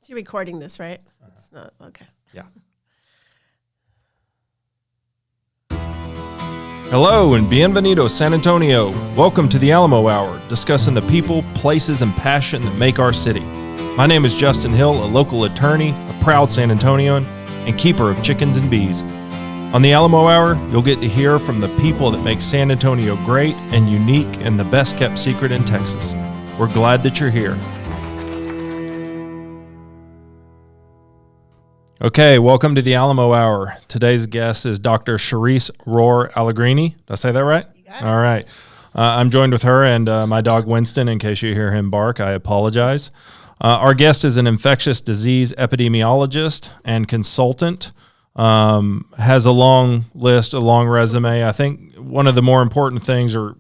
You're recording this, right? It's not, okay. Yeah. Hello and bienvenido, San Antonio. Welcome to the Alamo Hour, discussing the people, places, and passion that make our city. My name is Justin Hill, a local attorney, a proud San Antonian, and keeper of chickens and bees. On the Alamo Hour, you'll get to hear from the people that make San Antonio great and unique and the best kept secret in Texas. We're glad that you're here. Okay, welcome to the Alamo Hour. Today's guest is Dr. Cherise Rohr-Allegrini. Did I say that right? You got it. All right. I'm joined with her and my dog Winston. In case you hear him bark, I apologize. Our guest is an infectious disease epidemiologist and consultant. Has a long list, a long resume. I think one of the more important things, or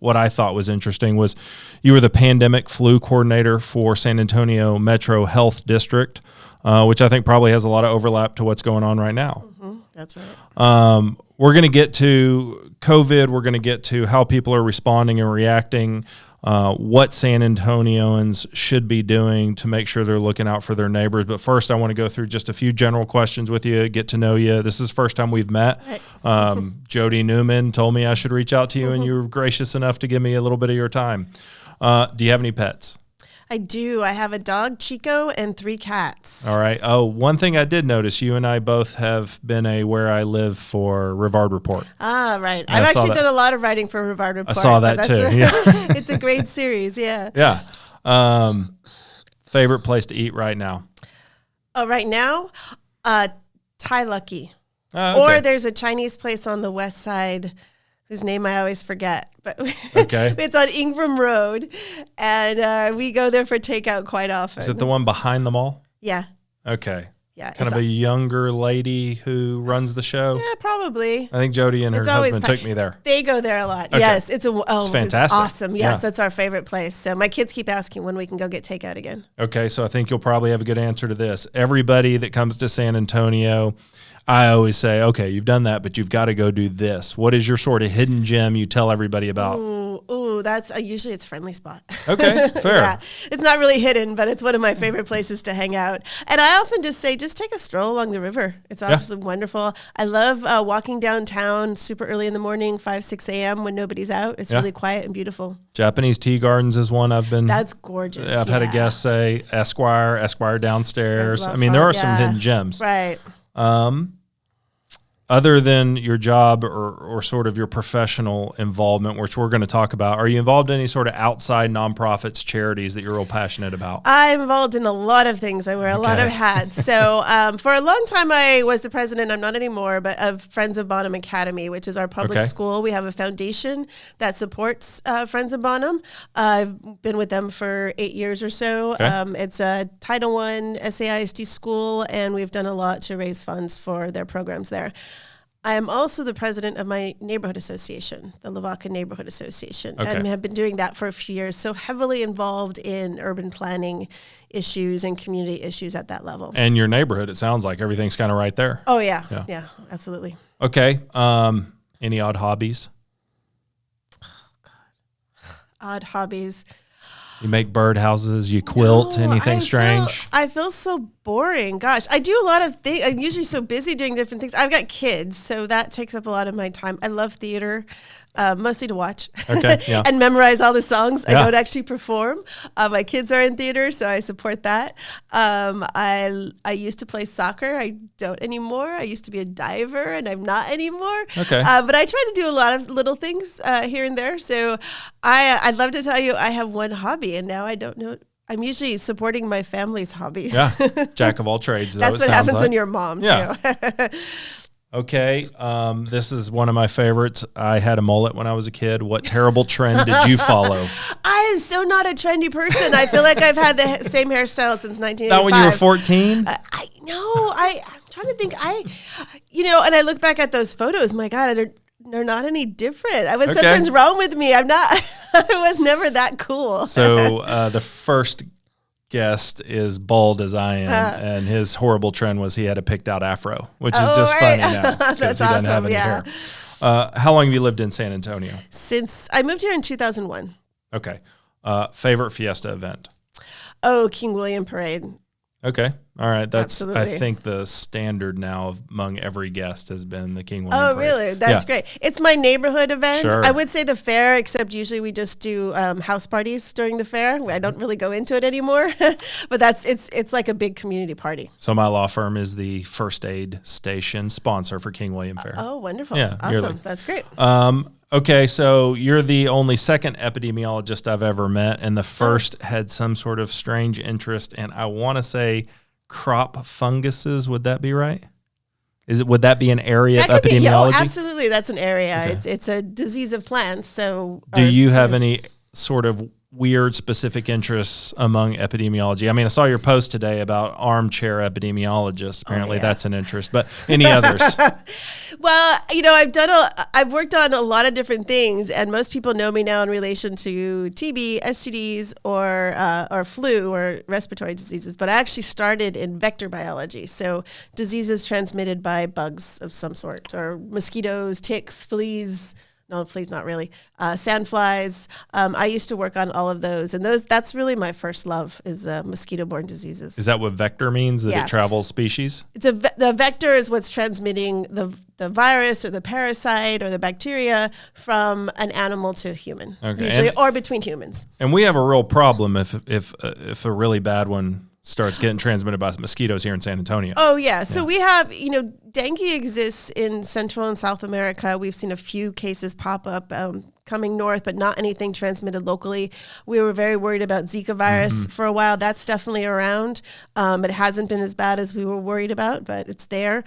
what I thought was interesting, was you were the pandemic flu coordinator for San Antonio Metro Health District, which I think probably has a lot of overlap to what's going on right now. Mm-hmm. That's right. We're going to get to COVID. We're going to get to how people are responding and reacting, what San Antonians should be doing to make sure they're looking out for their neighbors. But first, I want to go through just a few general questions with you, get to know you. This is the first time we've met. Right. Jody Newman told me I should reach out to you, and you were gracious enough to give me a little bit of your time. Do you have any pets? I do. I have a dog, Chico, and 3 cats. All right. Oh, one thing I did notice, you and I both have been a Where I Live for Rivard Report. Ah, right. And I've I saw actually that. done a lot of writing for Rivard Report. I saw that too. Yeah. It's a great series, yeah. Yeah. Favorite place to eat right now? Oh, right now, Thai Lucky. Okay. Or there's a Chinese place on the west side whose name I always forget, but Okay. it's on Ingram Road, and we go there for takeout quite often. Is it the one behind the mall? Yeah, Okay. yeah. Kind of a younger lady who runs the show? Yeah, probably. I think Jody and her It's always husband took me there. They go there a lot. Okay. Yes, it's fantastic. It's awesome. Yes, Yeah. that's our favorite place. So my kids keep asking when we can go get takeout again. Okay, so I think you'll probably have a good answer to this. Everybody that comes to San Antonio, I always say, okay, you've done that, but you've got to go do this. What is your sort of hidden gem you tell everybody about? Ooh, that's usually it's Friendly Spot. Okay, fair. Yeah, it's not really hidden, but it's one of my favorite places to hang out. And I often just say, just take a stroll along the river. It's absolutely wonderful. I love walking downtown super early in the morning, 5, 6 a.m. when nobody's out. It's really quiet and beautiful. Japanese Tea Gardens is one I've been. That's gorgeous. I've had a guest say Esquire downstairs. That's I mean, there are fun, some hidden gems. Right. Other than your job or sort of your professional involvement, which we're going to talk about, are you involved in any sort of outside nonprofits, charities that you're real passionate about? I'm involved in a lot of things. I wear a lot of hats. So for a long time, I was the president, I'm not anymore, but of Friends of Bonham Academy, which is our public school. We have a foundation that supports Friends of Bonham. I've been with them for 8 years or so. It's a Title I SAISD school, and we've done a lot to raise funds for their programs there. I am also the president of my neighborhood association, the Lavaca Neighborhood Association, and have been doing that for a few years. So heavily involved in urban planning issues and community issues at that level. And your neighborhood, it sounds like everything's kind of right there. Oh, yeah, absolutely. Okay. Any odd hobbies? Oh, God. Odd hobbies. You make birdhouses, you quilt, anything strange? I feel so boring. Gosh, I do a lot of things. I'm usually so busy doing different things. I've got kids, so that takes up a lot of my time. I love theater, mostly to watch and memorize all the songs. I don't actually perform. My kids are in theater, so I support that. I used to play soccer. I don't anymore. I used to be a diver, and I'm not anymore. Okay. But I try to do a lot of little things here and there. So I'd love to tell you I have one hobby, and now I don't know. I'm usually supporting my family's hobbies. Yeah, jack of all trades. That's what happens when you're a mom, too. Okay, this is one of my favorites. I had a mullet when I was a kid. What terrible trend did you follow? I am so not a trendy person. I feel like I've had the same hairstyle since 1985. Not when you were 14? I'm trying to think. And I look back at those photos. My God, they're not any different. Something's wrong with me. I was never that cool. So the first guest is bald as I am, and his horrible trend was he had a picked out afro, which is just funny now because he doesn't have any hair. How long have you lived in San Antonio? Since I moved here in 2001. Okay. Favorite fiesta event? Oh, King William Parade. Okay. All right. That's, Absolutely. I think, the standard now among every guest has been the King William Parade. Really? That's great. It's my neighborhood event. Sure. I would say the fair, except usually we just do house parties during the fair. I don't really go into it anymore, but it's like a big community party. So my law firm is the First Aid Station sponsor for King William Fair. Oh, wonderful. Yeah, Awesome. That's great. Okay, so you're the only second epidemiologist I've ever met, and the first had some sort of strange interest, and I want to say crop funguses. Would that be right? Would that be an area of epidemiology? Absolutely, that's an area. Okay. It's a disease of plants. So, do you have any sort of weird specific interests among epidemiology? I mean, I saw your post today about armchair epidemiologists. Apparently that's an interest, but any others? Well, I've worked on a lot of different things, and most people know me now in relation to TB, STDs, or flu or respiratory diseases. But I actually started in vector biology, so diseases transmitted by bugs of some sort, or mosquitoes, ticks, fleas. No, fleas, not really. Sandflies. I used to work on all of those, and that's really my first love is mosquito-borne diseases. Is that what vector means? That it travels species? The vector is what's transmitting the virus or the parasite or the bacteria from an animal to a human, usually, or between humans. And we have a real problem if a really bad one starts getting transmitted by mosquitoes here in San Antonio. Oh, yeah. So we have, dengue exists in Central and South America. We've seen a few cases pop up coming north, but not anything transmitted locally. We were very worried about Zika virus for a while. That's definitely around. It hasn't been as bad as we were worried about, but it's there.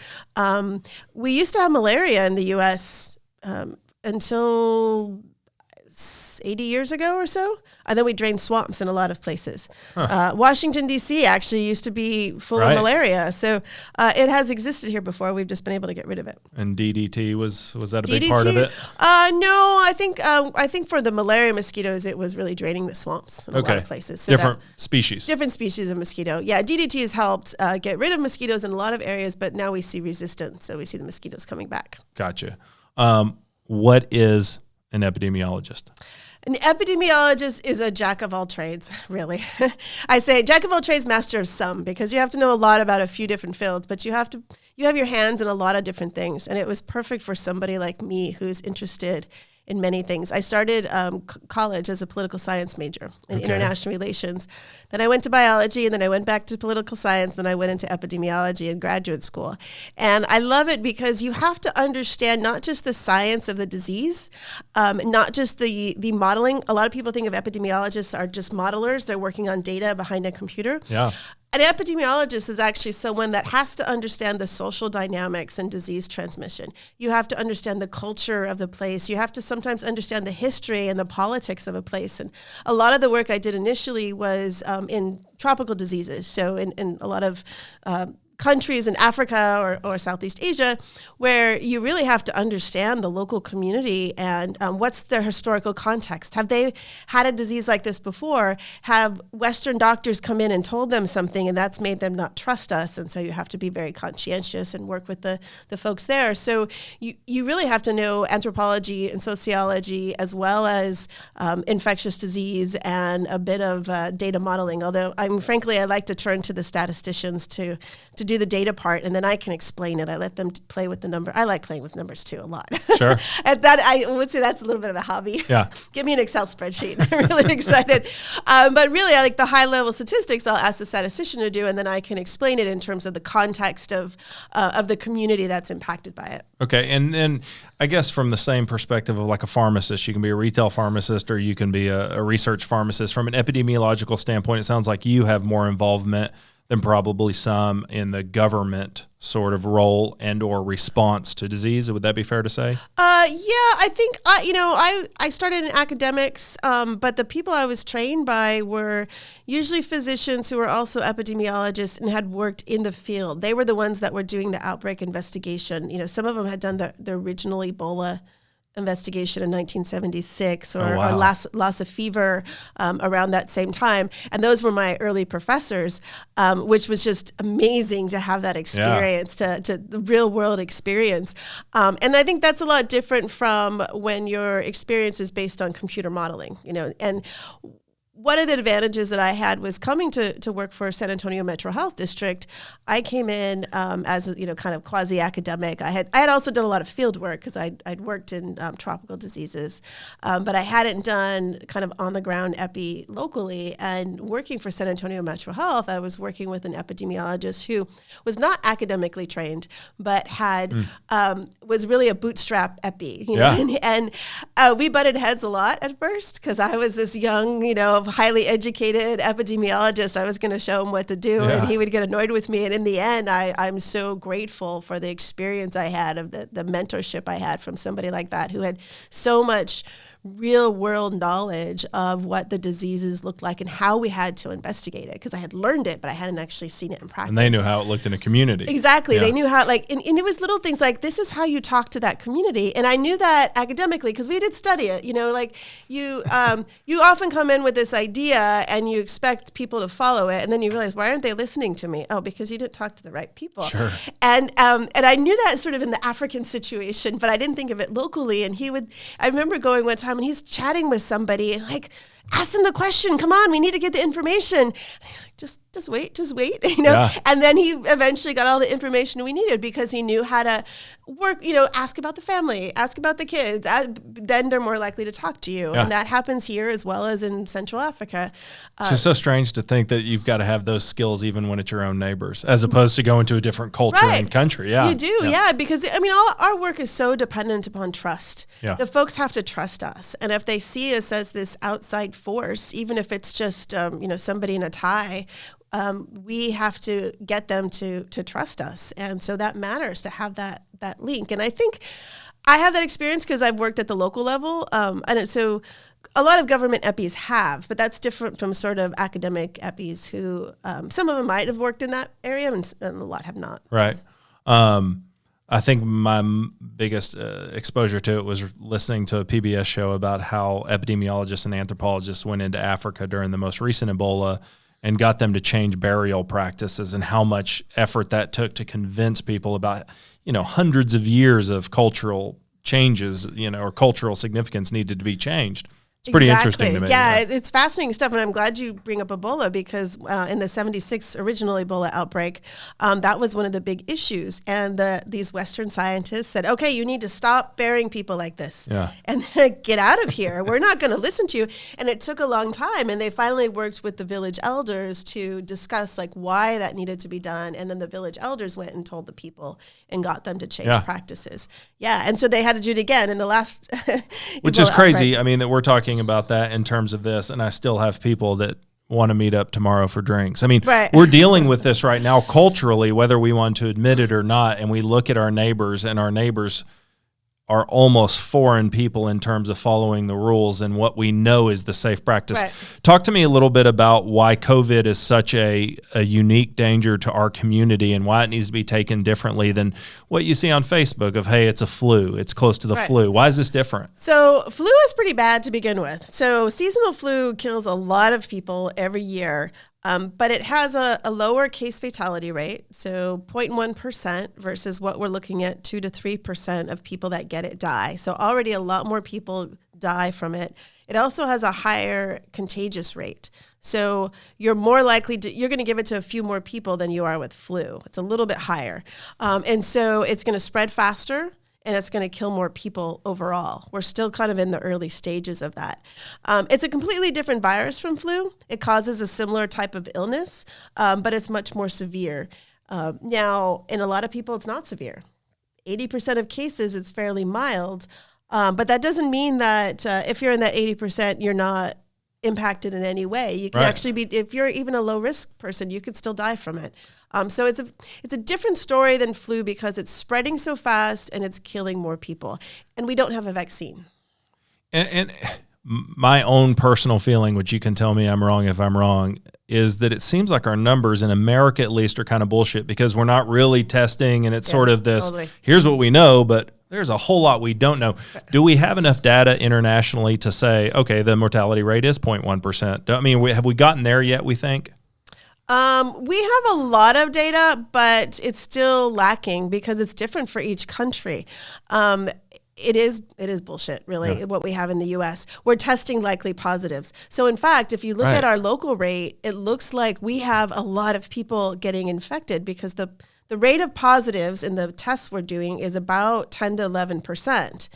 We used to have malaria in the U.S. Until 80 years ago or so. And then we drained swamps in a lot of places. Washington, D.C. actually used to be full of malaria. So it has existed here before. We've just been able to get rid of it. And DDT, was that a big part of it? No, I think for the malaria mosquitoes, it was really draining the swamps in a lot of places. So different species of mosquito. Yeah, DDT has helped get rid of mosquitoes in a lot of areas, but now we see resistance. So we see the mosquitoes coming back. Gotcha. What is an epidemiologist? An epidemiologist is a jack of all trades, really. I say jack of all trades, master of some, because you have to know a lot about a few different fields, but you have your hands in a lot of different things. And it was perfect for somebody like me who's interested in many things. I started college as a political science major in international relations. Then I went to biology, and then I went back to political science, then I went into epidemiology in graduate school. And I love it because you have to understand not just the science of the disease, not just the modeling. A lot of people think of epidemiologists are just modelers. They're working on data behind a computer. Yeah. An epidemiologist is actually someone that has to understand the social dynamics and disease transmission. You have to understand the culture of the place. You have to sometimes understand the history and the politics of a place. And a lot of the work I did initially was in tropical diseases. So in a lot of countries in Africa or Southeast Asia, where you really have to understand the local community and what's their historical context. Have they had a disease like this before? Have Western doctors come in and told them something, and that's made them not trust us? And so you have to be very conscientious and work with the folks there. So you really have to know anthropology and sociology, as well as infectious disease and a bit of data modeling. Although I like to turn to the statisticians to do the data part, and then I can explain it. I let them play with the number. I like playing with numbers too a lot. Sure. And that I would say that's a little bit of a hobby. Yeah. Give me an Excel spreadsheet. I'm really excited. But really, I like the high level statistics. I'll ask the statistician to do, and then I can explain it in terms of the context of the community that's impacted by it. Okay, and then I guess from the same perspective of like a pharmacist, you can be a retail pharmacist or you can be a research pharmacist. From an epidemiological standpoint, it sounds like you have more involvement than probably some in the government sort of role and or response to disease. Would that be fair to say? Yeah, I think, I started in academics, but the people I was trained by were usually physicians who were also epidemiologists and had worked in the field. They were the ones that were doing the outbreak investigation. Some of them had done the original Ebola investigation in 1976 or Lassa fever around that same time. And those were my early professors, which was just amazing to have that experience, to the real world experience. And I think that's a lot different from when your experience is based on computer modeling, and one of the advantages that I had was coming to work for San Antonio Metro Health District. I came in as a, kind of quasi-academic. I had also done a lot of field work because I'd worked in tropical diseases, but I hadn't done kind of on-the-ground epi locally. And working for San Antonio Metro Health, I was working with an epidemiologist who was not academically trained, but was really a bootstrap epi. And we butted heads a lot at first because I was this young, highly educated epidemiologist. I was going to show him what to do, and he would get annoyed with me. And in the end, I'm so grateful for the experience I had of the mentorship I had from somebody like that who had so much real world knowledge of what the diseases looked like and how we had to investigate it, because I had learned it, but I hadn't actually seen it in practice. And they knew how it looked in a community. Exactly. Yeah. They knew how, and it was little things like, this is how you talk to that community. And I knew that academically because we did study it. You often come in with this idea and you expect people to follow it, and then you realize, why aren't they listening to me? Oh, because you didn't talk to the right people. Sure. And I knew that sort of in the African situation, but I didn't think of it locally. And I remember going one time and he's chatting with somebody and ask them the question. Come on, we need to get the information. And he's like, just wait, Yeah. And then he eventually got all the information we needed because he knew how to work, ask about the family, ask about the kids. Then they're more likely to talk to you. Yeah. And that happens here as well as in Central Africa. It's just so strange to think that you've got to have those skills even when it's your own neighbors, as opposed to going to a different culture and country. Yeah, you do. Yeah. Because all our work is so dependent upon trust. Yeah. The folks have to trust us. And if they see us as this outside force, even if it's just, somebody in a tie, we have to get them to trust us. And so that matters to have that link. And I think I have that experience because I've worked at the local level. So a lot of government EPIs have, but that's different from sort of academic EPIs who, some of them might have worked in that area and a lot have not. Right. I think my biggest exposure to it was listening to a PBS show about how epidemiologists and anthropologists went into Africa during the most recent Ebola and got them to change burial practices, and how much effort that took to convince people about, hundreds of years of cultural changes, or cultural significance needed to be changed. It's pretty interesting to me. Yeah, it's fascinating stuff, and I'm glad you bring up Ebola because in the 76 original Ebola outbreak, that was one of the big issues. And these Western scientists said, okay, you need to stop burying people like this and get out of here. We're not going to listen to you. And it took a long time, and they finally worked with the village elders to discuss why that needed to be done. And then the village elders went and told the people and got them to change practices. Yeah, and so they had to do it again in the last Which is crazy. Outbreak. That we're talking about that in terms of this, and I still have people that want to meet up tomorrow for drinks. We're dealing with this right now culturally, whether we want to admit it or not, and we look at our neighbors, and our neighbors are almost foreign people in terms of following the rules and what we know is the safe practice. Right. Talk to me a little bit about why COVID is such a unique danger to our community and why it needs to be taken differently than what you see on Facebook of, hey, it's a flu, it's close to the flu. Why is this different? So flu is pretty bad to begin with. So seasonal flu kills a lot of people every year. But it has a lower case fatality rate, so 0.1% versus what we're looking at 2 to 3% of people that get it die. So already a lot more people die from it. It also has a higher contagious rate. So you're more likely you're going to give it to a few more people than you are with flu. It's a little bit higher. And so it's going to spread faster, and it's going to kill more people overall. We're still kind of in the early stages of that. It's a completely different virus from flu. It causes a similar type of illness, but it's much more severe. Now, in a lot of people, it's not severe. 80% of cases, it's fairly mild, but that doesn't mean that if you're in that 80%, you're not impacted in any way. You can actually be, if you're even a low risk person, you could still die from it. So it's a different story than flu because it's spreading so fast and it's killing more people, and we don't have a vaccine. And my own personal feeling, which you can tell me I'm wrong if I'm wrong, is that it seems like our numbers in America at least are kind of bullshit because we're not really testing, and it's sort of this, here's what we know, but there's a whole lot we don't know. Do we have enough data internationally to say, okay, the mortality rate is 0.1%? Have we gotten there yet, we think? We have a lot of data, but it's still lacking because it's different for each country. It is bullshit, really, what we have in the U.S. We're testing likely positives. So, in fact, if you look at our local rate, it looks like we have a lot of people getting infected because the rate of positives in the tests we're doing is about 10 to 11%.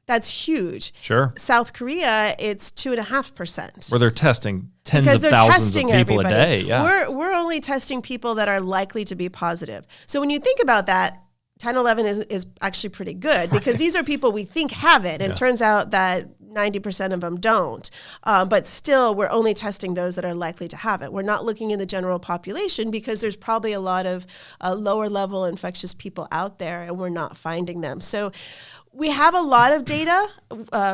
That's huge. Sure. South Korea, it's 2.5%. Where they're testing tens of thousands of people a day. Yeah. We're only testing people that are likely to be positive. So when you think about that, 10, 11 is actually pretty good because these are people we think have it. And it turns out that 90% of them don't. But still, we're only testing those that are likely to have it. We're not looking in the general population because there's probably a lot of lower level infectious people out there and we're not finding them. So we have a lot of data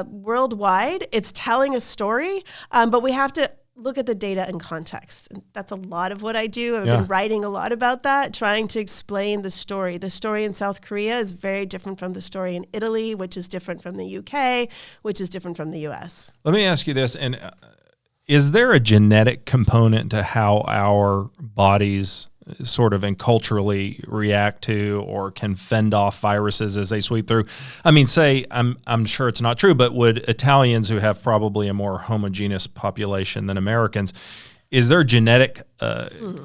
worldwide. It's telling a story, but we have to look at the data in context. And that's a lot of what I do. I've been writing a lot about that, trying to explain the story. The story in South Korea is very different from the story in Italy, which is different from the UK, which is different from the US. Let me ask you this. And is there a genetic component to how our bodies sort of and culturally react to or can fend off viruses as they sweep through? I mean, say, I'm sure it's not true, but would Italians, who have probably a more homogeneous population than Americans, is there genetic,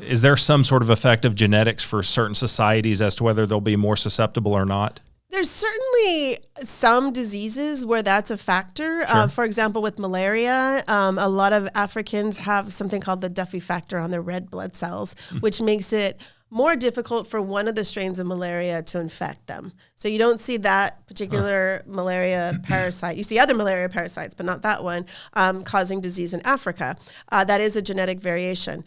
is there some sort of effect of genetics for certain societies as to whether they'll be more susceptible or not? There's certainly some diseases where that's a factor. Sure. For example, with malaria, a lot of Africans have something called the Duffy factor on their red blood cells, which makes it more difficult for one of the strains of malaria to infect them. So you don't see that particular malaria parasite. You see other malaria parasites, but not that one, causing disease in Africa. That is a genetic variation.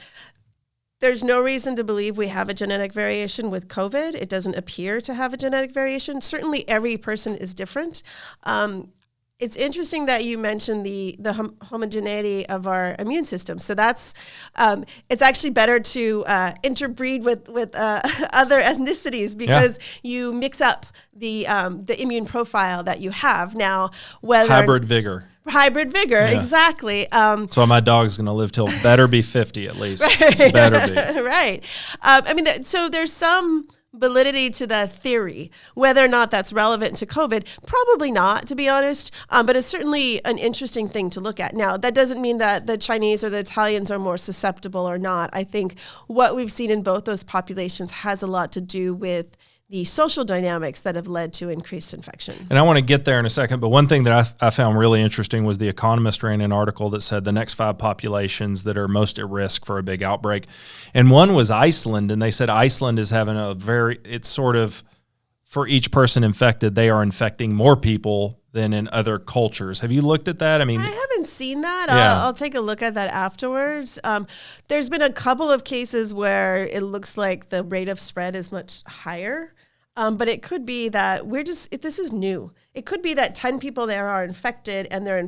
There's no reason to believe we have a genetic variation with COVID. It doesn't appear to have a genetic variation. Certainly every person is different. It's interesting that you mentioned the homogeneity of our immune system. So that's, it's actually better to interbreed with other ethnicities because you mix up the immune profile that you have. Now, whether hybrid vigor, exactly. So my dog's going to live till better be 50 at least. Right. Better be. Right. I mean, so there's some validity to the theory. Whether or not that's relevant to COVID, probably not, to be honest. But it's certainly an interesting thing to look at. Now, that doesn't mean that the Chinese or the Italians are more susceptible or not. I think what we've seen in both those populations has a lot to do with the social dynamics that have led to increased infection. And I want to get there in a second, but one thing that I found really interesting was The Economist ran an article that said the next 5 populations that are most at risk for a big outbreak. And one was Iceland, and they said Iceland is having it's sort of, for each person infected, they are infecting more people than in other cultures. Have you looked at that? I mean, I haven't seen that. Yeah. I'll take a look at that afterwards. There's been a couple of cases where it looks like the rate of spread is much higher. But it could be that this is new. It could be that 10 people there are infected and they're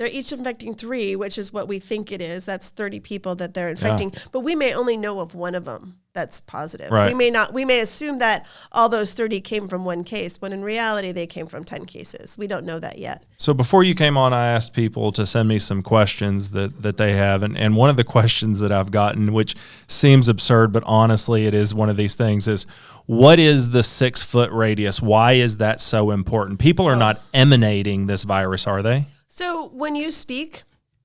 each infecting 3, which is what we think it is. That's 30 people that they're infecting, but we may only know of one of them that's positive. Right. We may assume that all those 30 came from one case, when in reality they came from 10 cases. We don't know that yet. So before you came on, I asked people to send me some questions that they have. And one of the questions that I've gotten, which seems absurd, but honestly it is one of these things, is what is the 6-foot radius? Why is that so important? People are not emanating this virus, are they? So when you speak,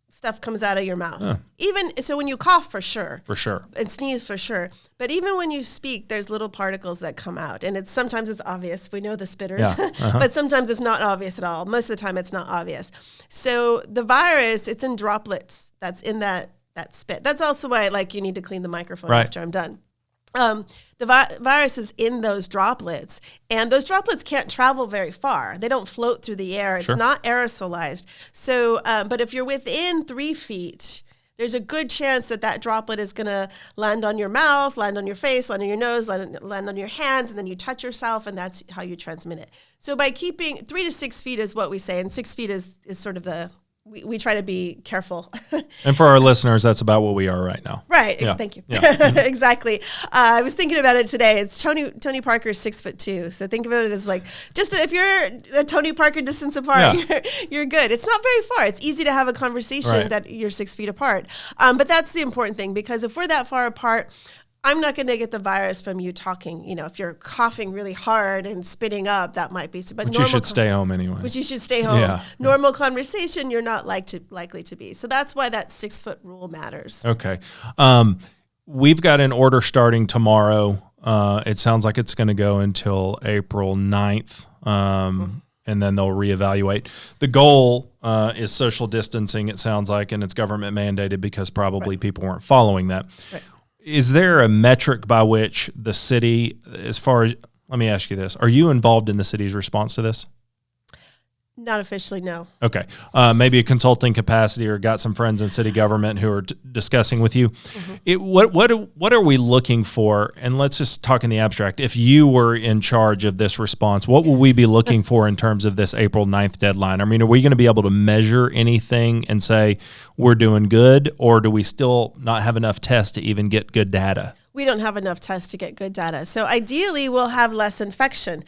stuff comes out of your mouth. So when you cough, for sure. And sneeze, for sure. But even when you speak, there's little particles that come out. And sometimes it's obvious. We know the spitters. But sometimes it's not obvious at all. Most of the time it's not obvious. So the virus, it's in droplets. That's in that spit. That's also why you need to clean the microphone after I'm done. The virus is in those droplets, and those droplets can't travel very far. They don't float through the air. It's not aerosolized. So, but if you're within 3 feet, there's a good chance that droplet is going to land on your mouth, land on your face, land on your nose, land on your hands, and then you touch yourself, and that's how you transmit it. So by keeping 3 to 6 feet is what we say, and 6 feet is sort of we try to be careful. And for our listeners, that's about what we are right now. Right. Yeah. Thank you. Yeah. Exactly. I was thinking about it today. It's Tony Parker's 6'2". So think of it as just if you're a Tony Parker distance apart, you're good. It's not very far. It's easy to have a conversation that you're 6 feet apart. But that's the important thing, because if we're that far apart, I'm not going to get the virus from you talking. If you're coughing really hard and spitting up, that might be. But you should stay home anyway. Which you should stay home. Yeah. Normal conversation, you're not likely to be. So that's why that 6-foot rule matters. Okay. We've got an order starting tomorrow. It sounds like it's going to go until April 9th. And then they'll reevaluate. The goal is social distancing, it sounds like, and it's government mandated because probably people weren't following that. Right. Is there a metric by which the city, let me ask you this, are you involved in the city's response to this? Not officially, no. Okay. Maybe a consulting capacity, or got some friends in city government who are discussing with you. Mm-hmm. What are we looking for? And let's just talk in the abstract. If you were in charge of this response, what will we be looking for in terms of this April 9th deadline? I mean, are we going to be able to measure anything and say we're doing good, or do we still not have enough tests to even get good data? We don't have enough tests to get good data. So ideally, we'll have less infection.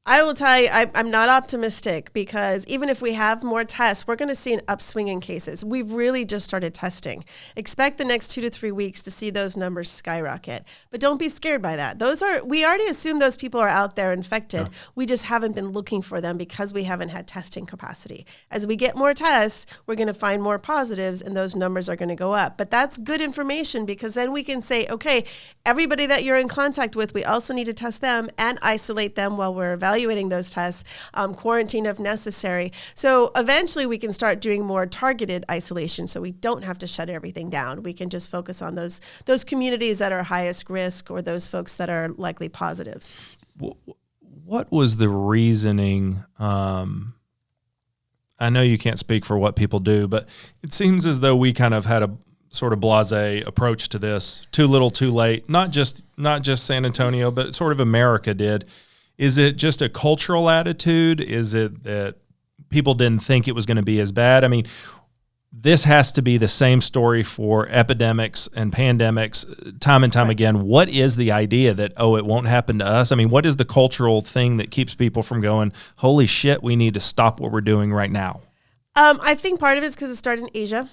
I will tell you, I'm not optimistic, because even if we have more tests, we're going to see an upswing in cases. We've really just started testing. Expect the next 2 to 3 weeks to see those numbers skyrocket. But don't be scared by that. We already assume those people are out there infected. Yeah. We just haven't been looking for them because we haven't had testing capacity. As we get more tests, we're going to find more positives, and those numbers are going to go up. But that's good information, because then we can say, okay, everybody that you're in contact with, we also need to test them and isolate them while we're evaluating those tests, quarantine if necessary. So eventually we can start doing more targeted isolation, so we don't have to shut everything down. We can just focus on those communities that are highest risk, or those folks that are likely positives. What was the reasoning? I know you can't speak for what people do, but it seems as though we kind of had a sort of blasé approach to this. Too little, too late. Not just San Antonio, but sort of America did. Is it just a cultural attitude? Is it that people didn't think it was going to be as bad? I mean, this has to be the same story for epidemics and pandemics time and time again. What is the idea that, it won't happen to us? I mean, what is the cultural thing that keeps people from going, holy shit, we need to stop what we're doing right now? I think part of it is because it started in Asia.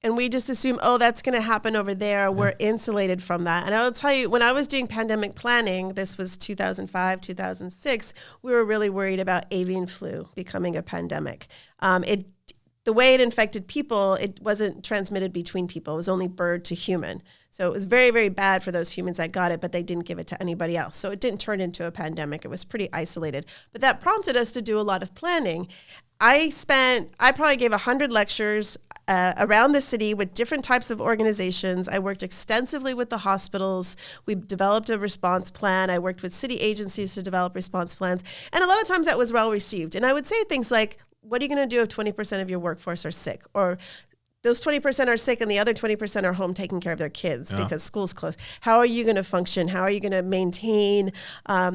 And we just assume, that's going to happen over there. We're insulated from that. And I will tell you, when I was doing pandemic planning, this was 2005, 2006, we were really worried about avian flu becoming a pandemic. The way it infected people, it wasn't transmitted between people. It was only bird to human. So it was very, very bad for those humans that got it, but they didn't give it to anybody else. So it didn't turn into a pandemic. It was pretty isolated. But that prompted us to do a lot of planning. I probably gave 100 lectures around the city with different types of organizations. I worked extensively with the hospitals. We developed a response plan. I worked with city agencies to develop response plans. And a lot of times that was well received. And I would say things like, what are you going to do if 20% of your workforce are sick? Or those 20% are sick and the other 20% are home taking care of their kids because school's closed. How are you going to function? How are you going to maintain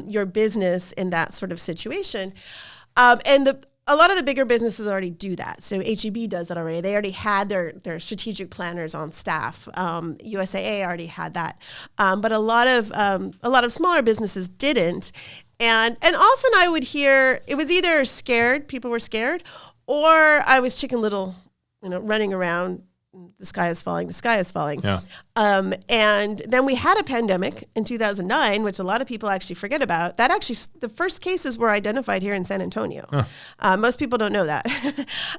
your business in that sort of situation? A lot of the bigger businesses already do that. So H-E-B does that already. They already had their strategic planners on staff. USAA already had that. But a lot of smaller businesses didn't. And often I would hear it was either people were scared, or I was Chicken Little, running around. The sky is falling. Yeah. And then we had a pandemic in 2009, which a lot of people actually forget about. That actually, the first cases were identified here in San Antonio. Most people don't know that.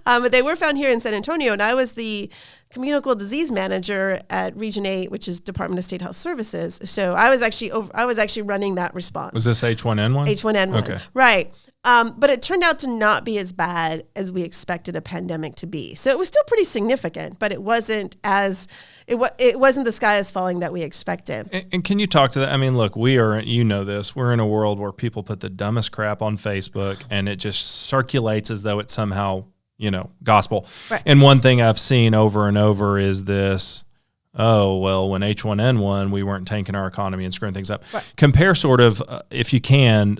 But they were found here in San Antonio, and I was the communicable disease manager at Region 8, which is Department of State Health Services. So I was actually running that response. Was this H1N1? H1N1. Okay. Right. But it turned out to not be as bad as we expected a pandemic to be. So it was still pretty significant, but it wasn't the sky is falling that we expected. And can you talk to that? I mean, look, we're in a world where people put the dumbest crap on Facebook, and it just circulates as though it's somehow, gospel. Right. And one thing I've seen over and over is this, when H1N1, we weren't tanking our economy and screwing things up. Right. Compare sort of, if you can,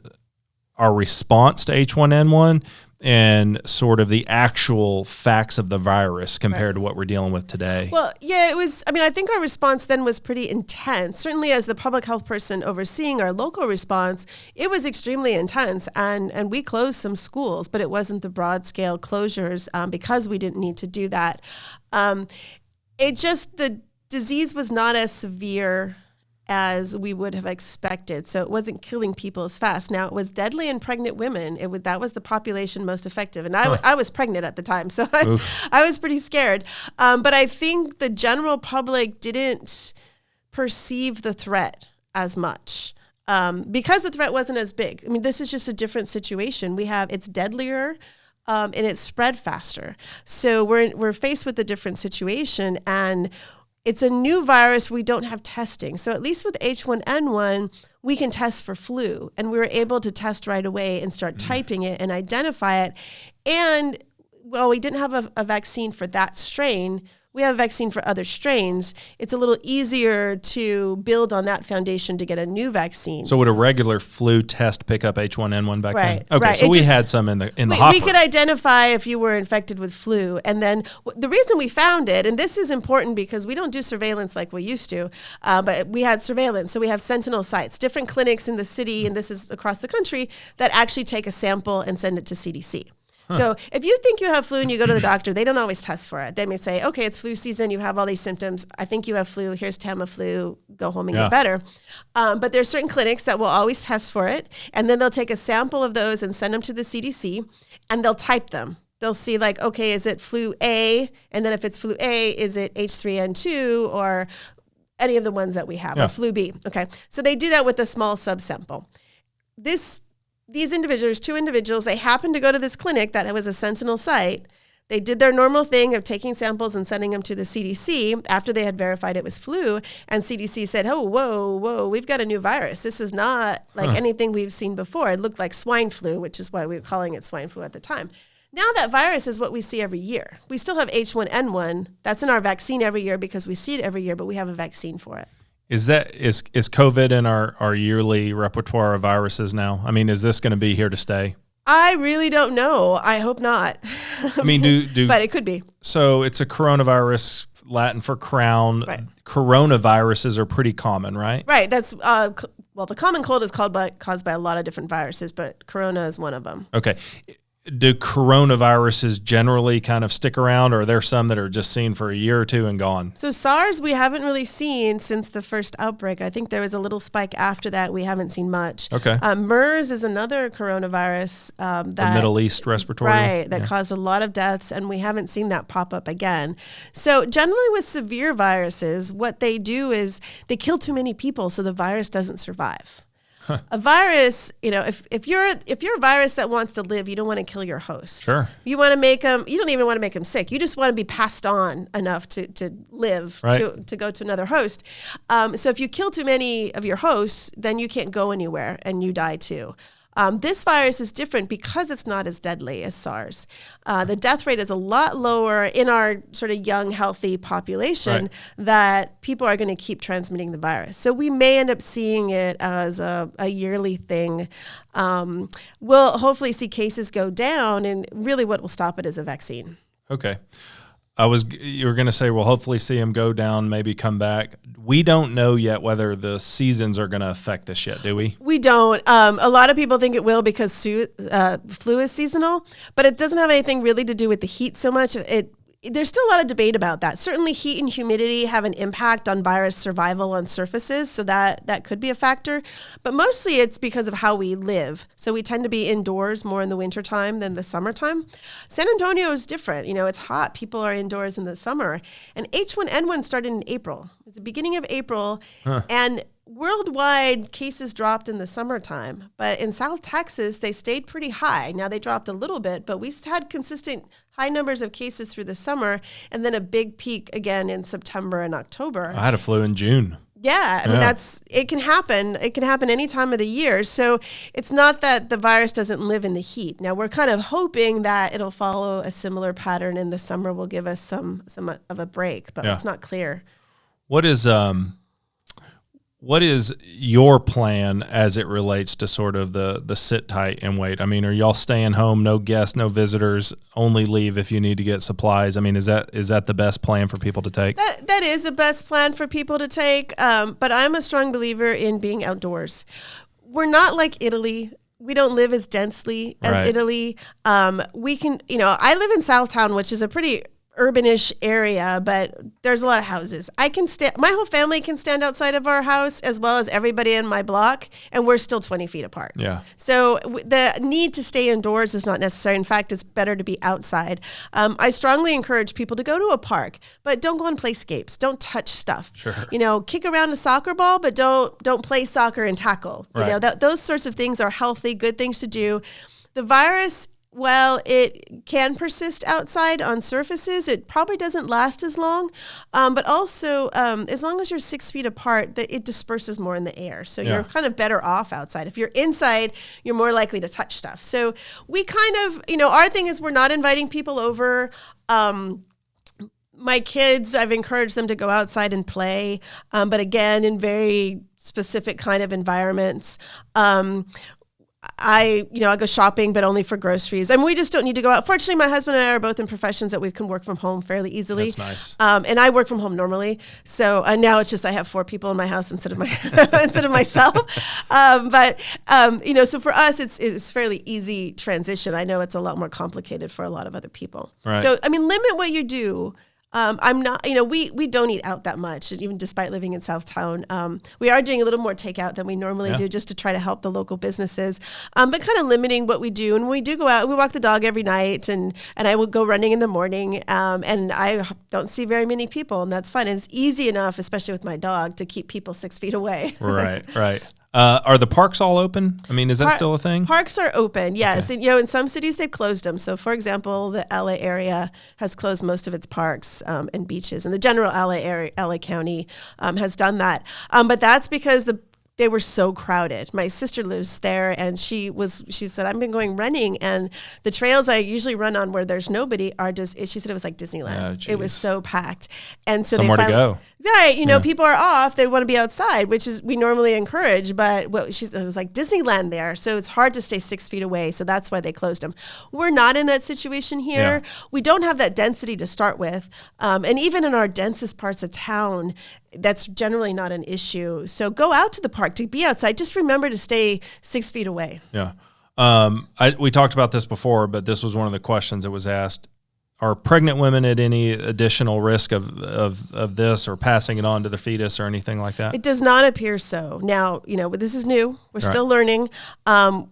our response to H1N1 and sort of the actual facts of the virus compared to what we're dealing with today. Well, yeah, it was, I think our response then was pretty intense. Certainly as the public health person overseeing our local response, it was extremely intense. And we closed some schools, but it wasn't the broad scale closures because we didn't need to do that. The disease was not as severe as we would have expected. So it wasn't killing people as fast. Now, it was deadly in pregnant women. That was the population most effective. And I was pregnant at the time, so I was pretty scared. But I think the general public didn't perceive the threat as much because the threat wasn't as big. I mean, this is just a different situation. It's deadlier. And it's spread faster. So we're faced with a different situation, and it's a new virus. We don't have testing. So at least with H1N1, we can test for flu, and we were able to test right away and start typing it and identify it. And well, we didn't have a vaccine for that strain. We have a vaccine for other strains. It's a little easier to build on that foundation to get a new vaccine. So would a regular flu test pick up H1N1 back then? Okay, right. so we had some in the hopper. We could identify if you were infected with flu. And then the reason we found it, and this is important because we don't do surveillance like we used to, but we had surveillance. So we have sentinel sites, different clinics in the city, and this is across the country, that actually take a sample and send it to CDC. So if you think you have flu and you go to the doctor, they don't always test for it. They may say, okay, it's flu season. You have all these symptoms. I think you have flu. Here's Tamiflu. Go home and get better. But there's certain clinics that will always test for it. And then they'll take a sample of those and send them to the CDC, and they'll type them. They'll see like, okay, is it flu A? And then if it's flu A, is it H3N2 or any of the ones that we have, or flu B? Okay. So they do that with a small subsample. These individuals, 2 individuals, they happened to go to this clinic that was a sentinel site. They did their normal thing of taking samples and sending them to the CDC after they had verified it was flu. And CDC said, oh, whoa, we've got a new virus. This is not like anything we've seen before. It looked like swine flu, which is why we were calling it swine flu at the time. Now that virus is what we see every year. We still have H1N1. That's in our vaccine every year because we see it every year, but we have a vaccine for it. Is COVID in our yearly repertoire of viruses now? I mean, is this going to be here to stay? I really don't know. I hope not. I mean, but it could be. So it's a coronavirus, Latin for crown. Right. Coronaviruses are pretty common, right? Right. That's the common cold is caused by a lot of different viruses, but corona is one of them. Okay. Do coronaviruses generally kind of stick around, or are there some that are just seen for a year or two and gone? So SARS we haven't really seen since the first outbreak. I think there was a little spike after that. We haven't seen much. Okay. MERS is another coronavirus the Middle East respiratory. That caused a lot of deaths, and we haven't seen that pop up again. So generally with severe viruses, what they do is they kill too many people so the virus doesn't survive. A virus, if you're a virus that wants to live, you don't want to kill your host. Sure. You want to make them, you don't even want to make them sick. You just want to be passed on enough to live, right, to go to another host. So if you kill too many of your hosts, then you can't go anywhere and you die too. This virus is different because it's not as deadly as SARS. The death rate is a lot lower in our sort of young, healthy population, that people are going to keep transmitting the virus. So we may end up seeing it as a yearly thing. We'll hopefully see cases go down, and really what will stop it is a vaccine. Okay. You were going to say, we'll hopefully see them go down, maybe come back. We don't know yet whether the seasons are going to affect this yet, do we? We don't. A lot of people think it will because flu is seasonal, but it doesn't have anything really to do with the heat so much. There's still a lot of debate about that. Certainly heat and humidity have an impact on virus survival on surfaces, so that could be a factor. But mostly it's because of how we live. So we tend to be indoors more in the wintertime than the summertime. San Antonio is different. It's hot. People are indoors in the summer. And H1N1 started in April. It was the beginning of April. And worldwide cases dropped in the summertime, but in South Texas, they stayed pretty high. Now they dropped a little bit, but we had consistent high numbers of cases through the summer, and then a big peak again in September and October. I had a flu in June. Yeah, I mean, it can happen. It can happen any time of the year. So it's not that the virus doesn't live in the heat. Now we're kind of hoping that it'll follow a similar pattern in the summer will give us some of a break, but it's not clear. What is your plan as it relates to sort of the sit tight and wait? I mean, are y'all staying home, no guests, no visitors, only leave if you need to get supplies? I mean, is that the best plan for people to take? That is the best plan for people to take, but I'm a strong believer in being outdoors. We're not like Italy. We don't live as densely as Italy. We can, I live in Southtown, which is a pretty urbanish area, but there's a lot of houses. My whole family can stand outside of our house as well as everybody in my block, and we're still 20 feet apart. Yeah. So the need to stay indoors is not necessary. In fact, it's better to be outside. I strongly encourage people to go to a park, but don't go on playscapes. Don't touch stuff. Sure. Kick around a soccer ball, but don't play soccer and tackle. Right. Those sorts of things are healthy, good things to do. The virus, well, it can persist outside on surfaces. It probably doesn't last as long, but also as long as you're 6 feet apart, it disperses more in the air. So you're kind of better off outside. If you're inside, you're more likely to touch stuff. So we kind of, our thing is we're not inviting people over. My kids, I've encouraged them to go outside and play, but again, in very specific kind of environments. I go shopping, but only for groceries. We just don't need to go out. Fortunately, my husband and I are both in professions that we can work from home fairly easily. That's nice. And I work from home normally. So now it's just I have 4 people in my house instead of myself. So for us, it's fairly easy transition. I know it's a lot more complicated for a lot of other people. Right. So, limit what you do. I'm not, we don't eat out that much, even despite living in Southtown. We are doing a little more takeout than we normally do just to try to help the local businesses, but kind of limiting what we do. And when we do go out, we walk the dog every night and I will go running in the morning. And I don't see very many people, and that's fun. And it's easy enough, especially with my dog, to keep people 6 feet away. Right. Are the parks all open? Is that still a thing? Parks are open, yes. Okay. And, in some cities they've closed them. So, for example, the LA area has closed most of its parks and beaches, and the general LA County has done that. But that's because they were so crowded. My sister lives there, and she said, I've been going running, and the trails I usually run on where there's nobody are she said it was like Disneyland. It was so packed. And so somewhere to go. Right. People are off. They want to be outside, which is we normally encourage, but it was like Disneyland there. So it's hard to stay 6 feet away. So that's why they closed them. We're not in that situation here. Yeah. We don't have that density to start with. And even in our densest parts of town, that's generally not an issue. So go out to the park to be outside. Just remember to stay 6 feet away. Yeah. We talked about this before, but this was one of the questions that was asked. Are pregnant women at any additional risk of this or passing it on to the fetus or anything like that? It does not appear so. Now, this is new. We're still learning.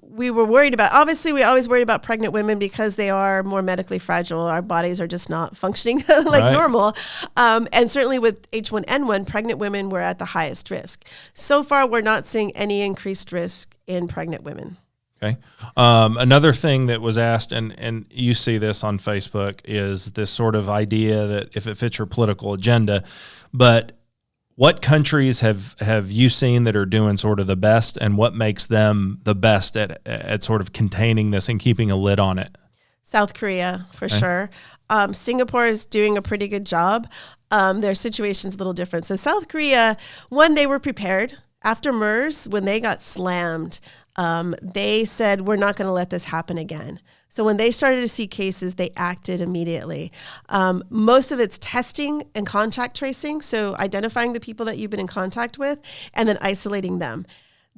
We were worried obviously we always worried about pregnant women because they are more medically fragile. Our bodies are just not functioning like normal. And certainly with H1N1, pregnant women were at the highest risk. So far, we're not seeing any increased risk in pregnant women. Okay. Another thing that was asked, and you see this on Facebook, is this sort of idea that if it fits your political agenda, but what countries have you seen that are doing sort of the best, and what makes them the best at sort of containing this and keeping a lid on it? South Korea, for sure. Singapore is doing a pretty good job. Their situation's a little different. So South Korea, they were prepared. After MERS, when they got slammed, they said, we're not going to let this happen again. So when they started to see cases, they acted immediately. Most of it's testing and contact tracing, so identifying the people that you've been in contact with and then isolating them.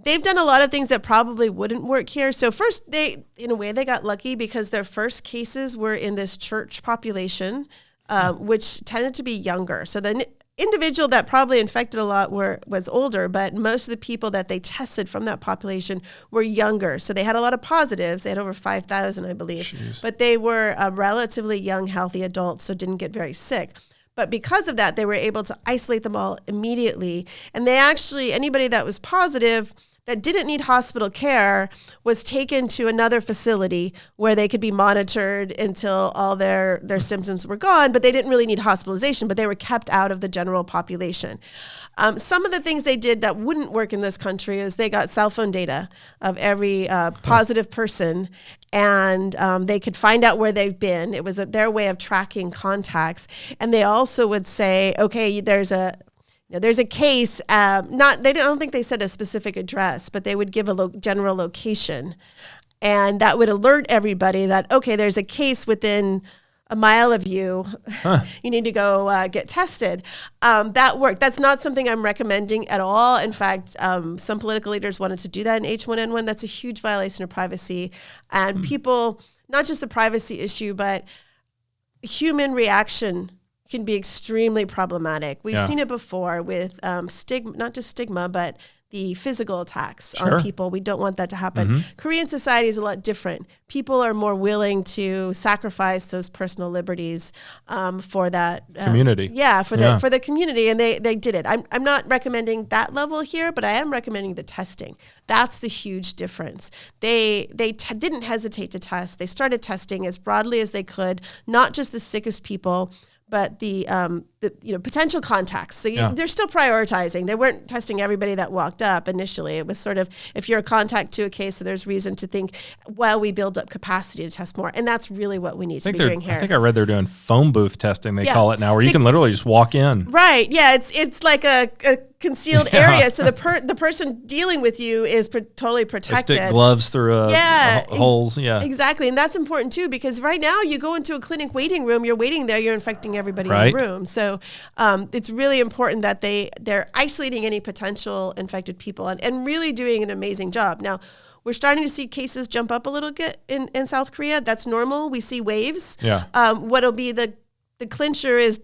They've done a lot of things that probably wouldn't work here. So first, in a way, they got lucky because their first cases were in this church population, which tended to be younger. So the individual that probably infected a lot was older, but most of the people that they tested from that population were younger. So they had a lot of positives. They had over 5,000, I believe. Jeez. But they were relatively young, healthy adults, so didn't get very sick. But because of that, they were able to isolate them all immediately. And anybody that was positive that didn't need hospital care was taken to another facility where they could be monitored until all their symptoms were gone, but they didn't really need hospitalization, but they were kept out of the general population. Some of the things they did that wouldn't work in this country is they got cell phone data of every positive person, and they could find out where they've been. It was their way of tracking contacts. And they also would say, okay, there's a case, I don't think they said a specific address, but they would give a general location. And that would alert everybody that, okay, there's a case within a mile of you. You need to go get tested. That worked. That's not something I'm recommending at all. In fact, some political leaders wanted to do that in H1N1. That's a huge violation of privacy. And people, not just the privacy issue, but human reaction can be extremely problematic. We've Yeah. seen it before with stigma, not just stigma, but the physical attacks Sure. on people. We don't want that to happen. Korean society is a lot different. People are more willing to sacrifice those personal liberties for that Community. Yeah, for the community, and they did it. I'm not recommending that level here, but I am recommending the testing. That's the huge difference. They didn't hesitate to test. They started testing as broadly as they could, not just the sickest people, but the potential contacts. So they're still prioritizing. They weren't testing everybody that walked up initially. It was sort of, if you're a contact to a case, so there's reason to think, well, we build up capacity to test more. And that's really what we need to be doing here. I think I read they're doing phone booth testing, they call it now, where you can literally just walk in. Right. Yeah. It's like a concealed area. So the person dealing with you is totally protected. They stick gloves through holes. Yeah. Exactly. And that's important too, because right now you go into a clinic waiting room, you're waiting there, you're infecting everybody in the room. So it's really important that they're isolating any potential infected people and really doing an amazing job. Now, we're starting to see cases jump up a little bit in South Korea. That's normal. We see waves. Yeah. What'll be the clincher is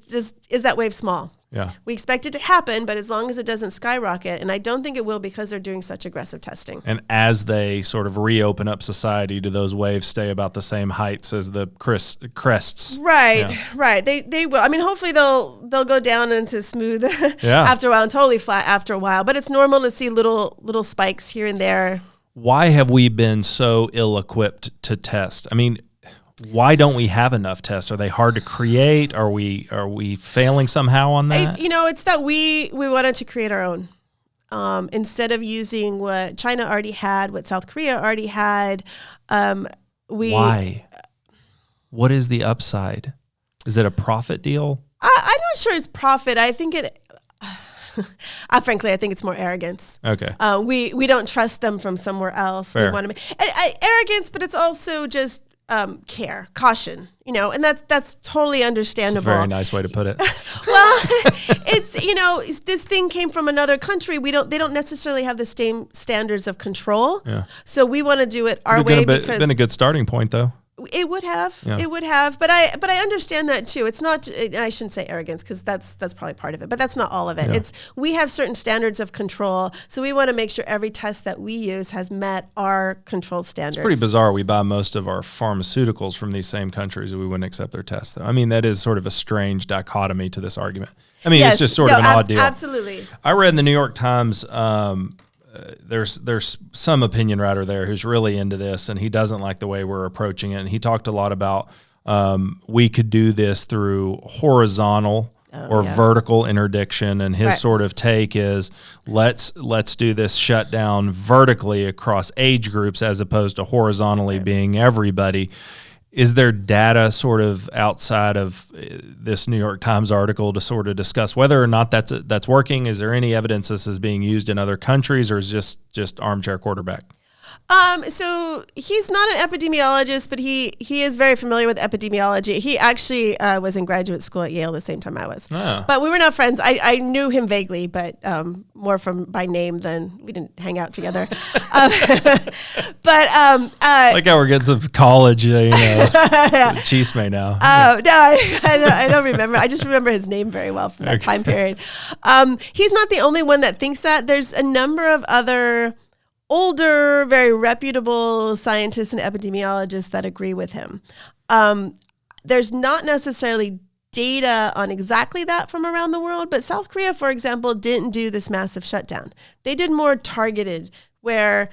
that wave small? Yeah. We expect it to happen, but as long as it doesn't skyrocket, and I don't think it will because they're doing such aggressive testing. And as they sort of reopen up society, do those waves stay about the same heights as the crests? Right, Yeah. right. They will. I mean, hopefully they'll go down into smooth after a while and totally flat after a while. But it's normal to see little spikes here and there. Why have we been so ill-equipped to test? I mean, why don't we have enough tests? Are they hard to create? Are we failing somehow on that? It's that we wanted to create our own. Instead of using what China already had, what South Korea already had. Why? What is the upside? Is it a profit deal? I'm not sure it's profit. I think it... frankly, I think it's more arrogance. Okay. We don't trust them from somewhere else. Fair. We want to arrogance, but it's also just care, caution. And that's totally understandable. That's a very nice way to put it. Well, it's this thing came from another country. They don't necessarily have the same standards of control. Yeah. So we want to do it our way because it's been a good starting point, though. It would have. Yeah. It would have. But I understand that too. It's not, I shouldn't say arrogance because that's probably part of it, but that's not all of it. Yeah. We have certain standards of control. So we want to make sure every test that we use has met our control standards. It's pretty bizarre. We buy most of our pharmaceuticals from these same countries and we wouldn't accept their tests, though. I mean, that is sort of a strange dichotomy to this argument. I mean, it's just sort of an odd deal. Absolutely. I read in the New York Times, there's some opinion writer there who's really into this, and he doesn't like the way we're approaching it. And he talked a lot about we could do this through horizontal vertical interdiction, and his sort of take is let's do this shutdown vertically across age groups as opposed to horizontally being everybody. Is there data sort of outside of this New York Times article to sort of discuss whether or not that's working? Is there any evidence this is being used in other countries, or is just armchair quarterback? So he's not an epidemiologist, but he is very familiar with epidemiology. He actually was in graduate school at Yale the same time I was. Oh. But we were not friends. I knew him vaguely, but more by name than we didn't hang out together. Like how we're getting some college, chisme now. No, I don't remember. I just remember his name very well from that time period. He's not the only one that thinks that. There's a number of other older, very reputable scientists and epidemiologists that agree with him. There's not necessarily data on exactly that from around the world, but South Korea, for example, didn't do this massive shutdown. They did more targeted, where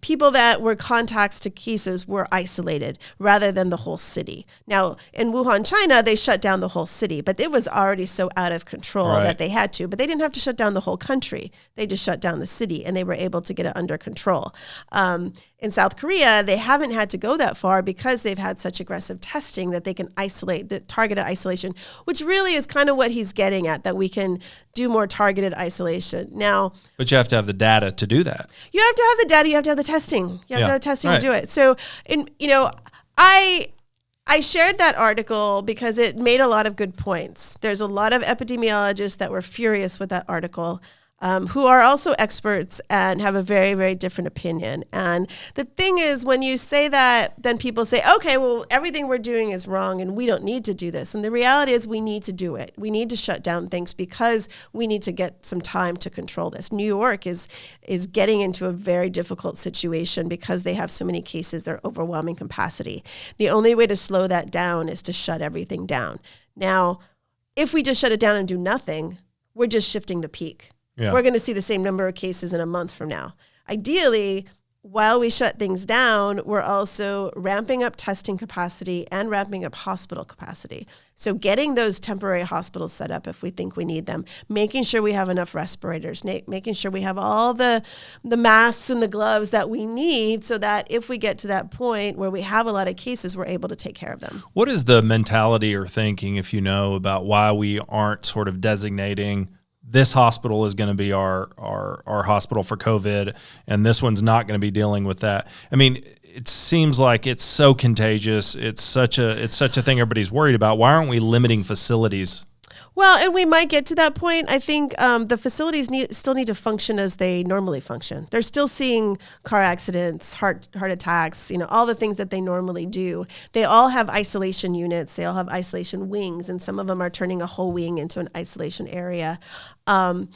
people that were contacts to cases were isolated rather than the whole city. Now, in Wuhan, China, they shut down the whole city, but it was already so out of control that they had to. But they didn't have to shut down the whole country. They just shut down the city, and they were able to get it under control. In South Korea, they haven't had to go that far because they've had such aggressive testing that they can isolate, the targeted isolation, which really is kind of what he's getting at, that we can do more targeted isolation. Now, but you have to have the data to do that. You have to have the data. You have to have the testing. You have to have the testing to do it. So, I shared that article because it made a lot of good points. There's a lot of epidemiologists that were furious with that article. who are also experts and have a very, very different opinion. And the thing is, when you say that, then people say, okay, well, everything we're doing is wrong and we don't need to do this. And the reality is we need to do it. We need to shut down things because we need to get some time to control this. New York is getting into a very difficult situation because they have so many cases, they're overwhelming capacity. The only way to slow that down is to shut everything down. Now, if we just shut it down and do nothing, we're just shifting the peak. Yeah. We're going to see the same number of cases in a month from now. Ideally, while we shut things down, we're also ramping up testing capacity and ramping up hospital capacity. So getting those temporary hospitals set up if we think we need them, making sure we have enough respirators, making sure we have all the masks and the gloves that we need so that if we get to that point where we have a lot of cases, we're able to take care of them. What is the mentality or thinking, if you know, about why we aren't sort of designating this hospital is going to be our hospital for COVID, and this one's not going to be dealing with that? I mean, it seems like it's so contagious. It's such a thing everybody's worried about. Why aren't we limiting facilities? Well, and we might get to that point. I think the facilities still need to function as they normally function. They're still seeing car accidents, heart attacks, all the things that they normally do. They all have isolation units. They all have isolation wings, and some of them are turning a whole wing into an isolation area. And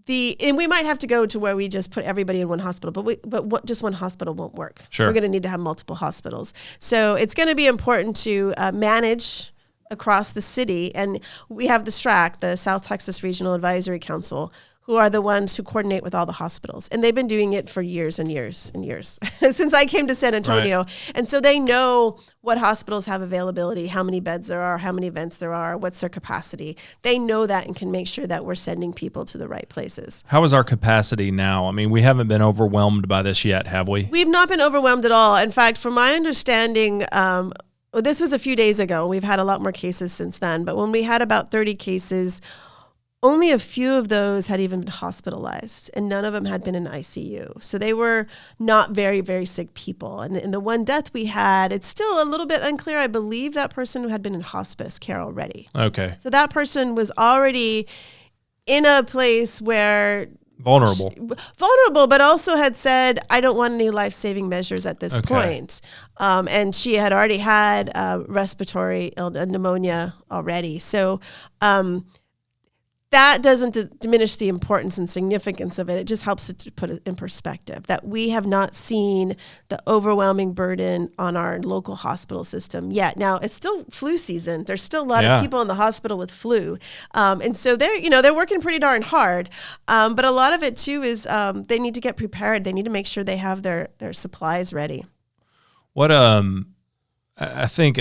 we might have to go to where we just put everybody in one hospital, but just one hospital won't work. Sure. We're going to need to have multiple hospitals. So it's going to be important to manage across the city. And we have the STRAC, the South Texas Regional Advisory Council, who are the ones who coordinate with all the hospitals. And they've been doing it for years and years and years since I came to San Antonio. Right. And so they know what hospitals have availability, how many beds there are, how many vents there are, what's their capacity. They know that and can make sure that we're sending people to the right places. How is our capacity now? I mean, we haven't been overwhelmed by this yet, have we? We've not been overwhelmed at all. In fact, from my understanding, this was a few days ago. We've had a lot more cases since then. But when we had about 30 cases, only a few of those had even been hospitalized, and none of them had been in ICU. So they were not very, very sick people. And in the one death we had, it's still a little bit unclear. I believe that person had been in hospice care already. Okay. So that person was already in a place where vulnerable, but also had said, I don't want any life-saving measures at this point. And she had already had respiratory pneumonia already. So that doesn't diminish the importance and significance of it. It just helps to put it in perspective that we have not seen the overwhelming burden on our local hospital system yet. Now, it's still flu season. There's still a lot of people in the hospital with flu. And so they're working pretty darn hard. But a lot of it, too, is they need to get prepared. They need to make sure they have their supplies ready. What I think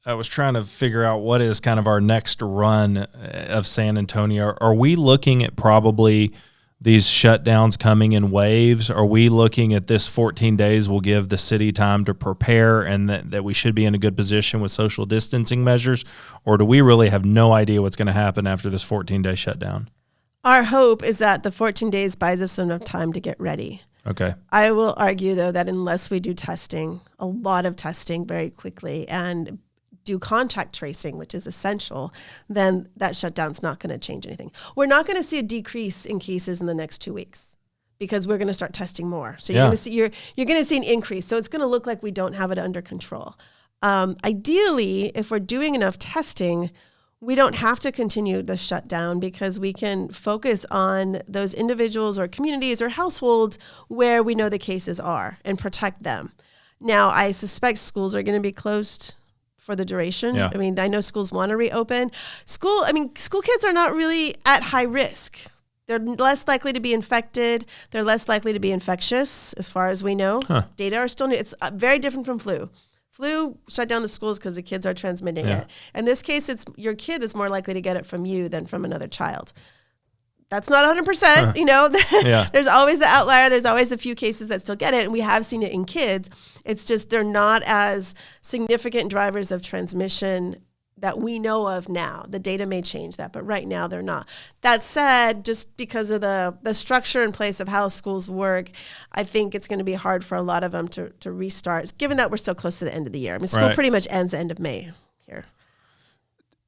I was trying to figure out what is kind of our next run of San Antonio. Are we looking at probably these shutdowns coming in waves? Are we looking at this 14 days will give the city time to prepare and that we should be in a good position with social distancing measures? Or do we really have no idea what's going to happen after this 14-day shutdown? Our hope is that the 14 days buys us enough time to get ready. Okay. I will argue, though, that unless we do testing, a lot of testing very quickly, and do contact tracing, which is essential, then that shutdown's not going to change anything. We're not going to see a decrease in cases in the next 2 weeks because we're going to start testing more. So you're going to see an increase. So it's going to look like we don't have it under control. Ideally, if we're doing enough testing, we don't have to continue the shutdown because we can focus on those individuals or communities or households where we know the cases are and protect them. Now, I suspect schools are going to be closed for the duration. Yeah. I mean, I know schools want to reopen. School kids are not really at high risk. They're less likely to be infected. They're less likely to be infectious, as far as we know. Data are still new. It's very different from flu. Flu shut down the schools because the kids are transmitting it. In this case, it's your kid is more likely to get it from you than from another child. That's not 100%, There's always the outlier. There's always the few cases that still get it. And we have seen it in kids. It's just they're not as significant drivers of transmission that we know of now. The data may change that, but right now they're not. That said, just because of the structure in place of how schools work, I think it's going to be hard for a lot of them to restart, given that we're so close to the end of the year. I mean, school pretty much ends the end of May here.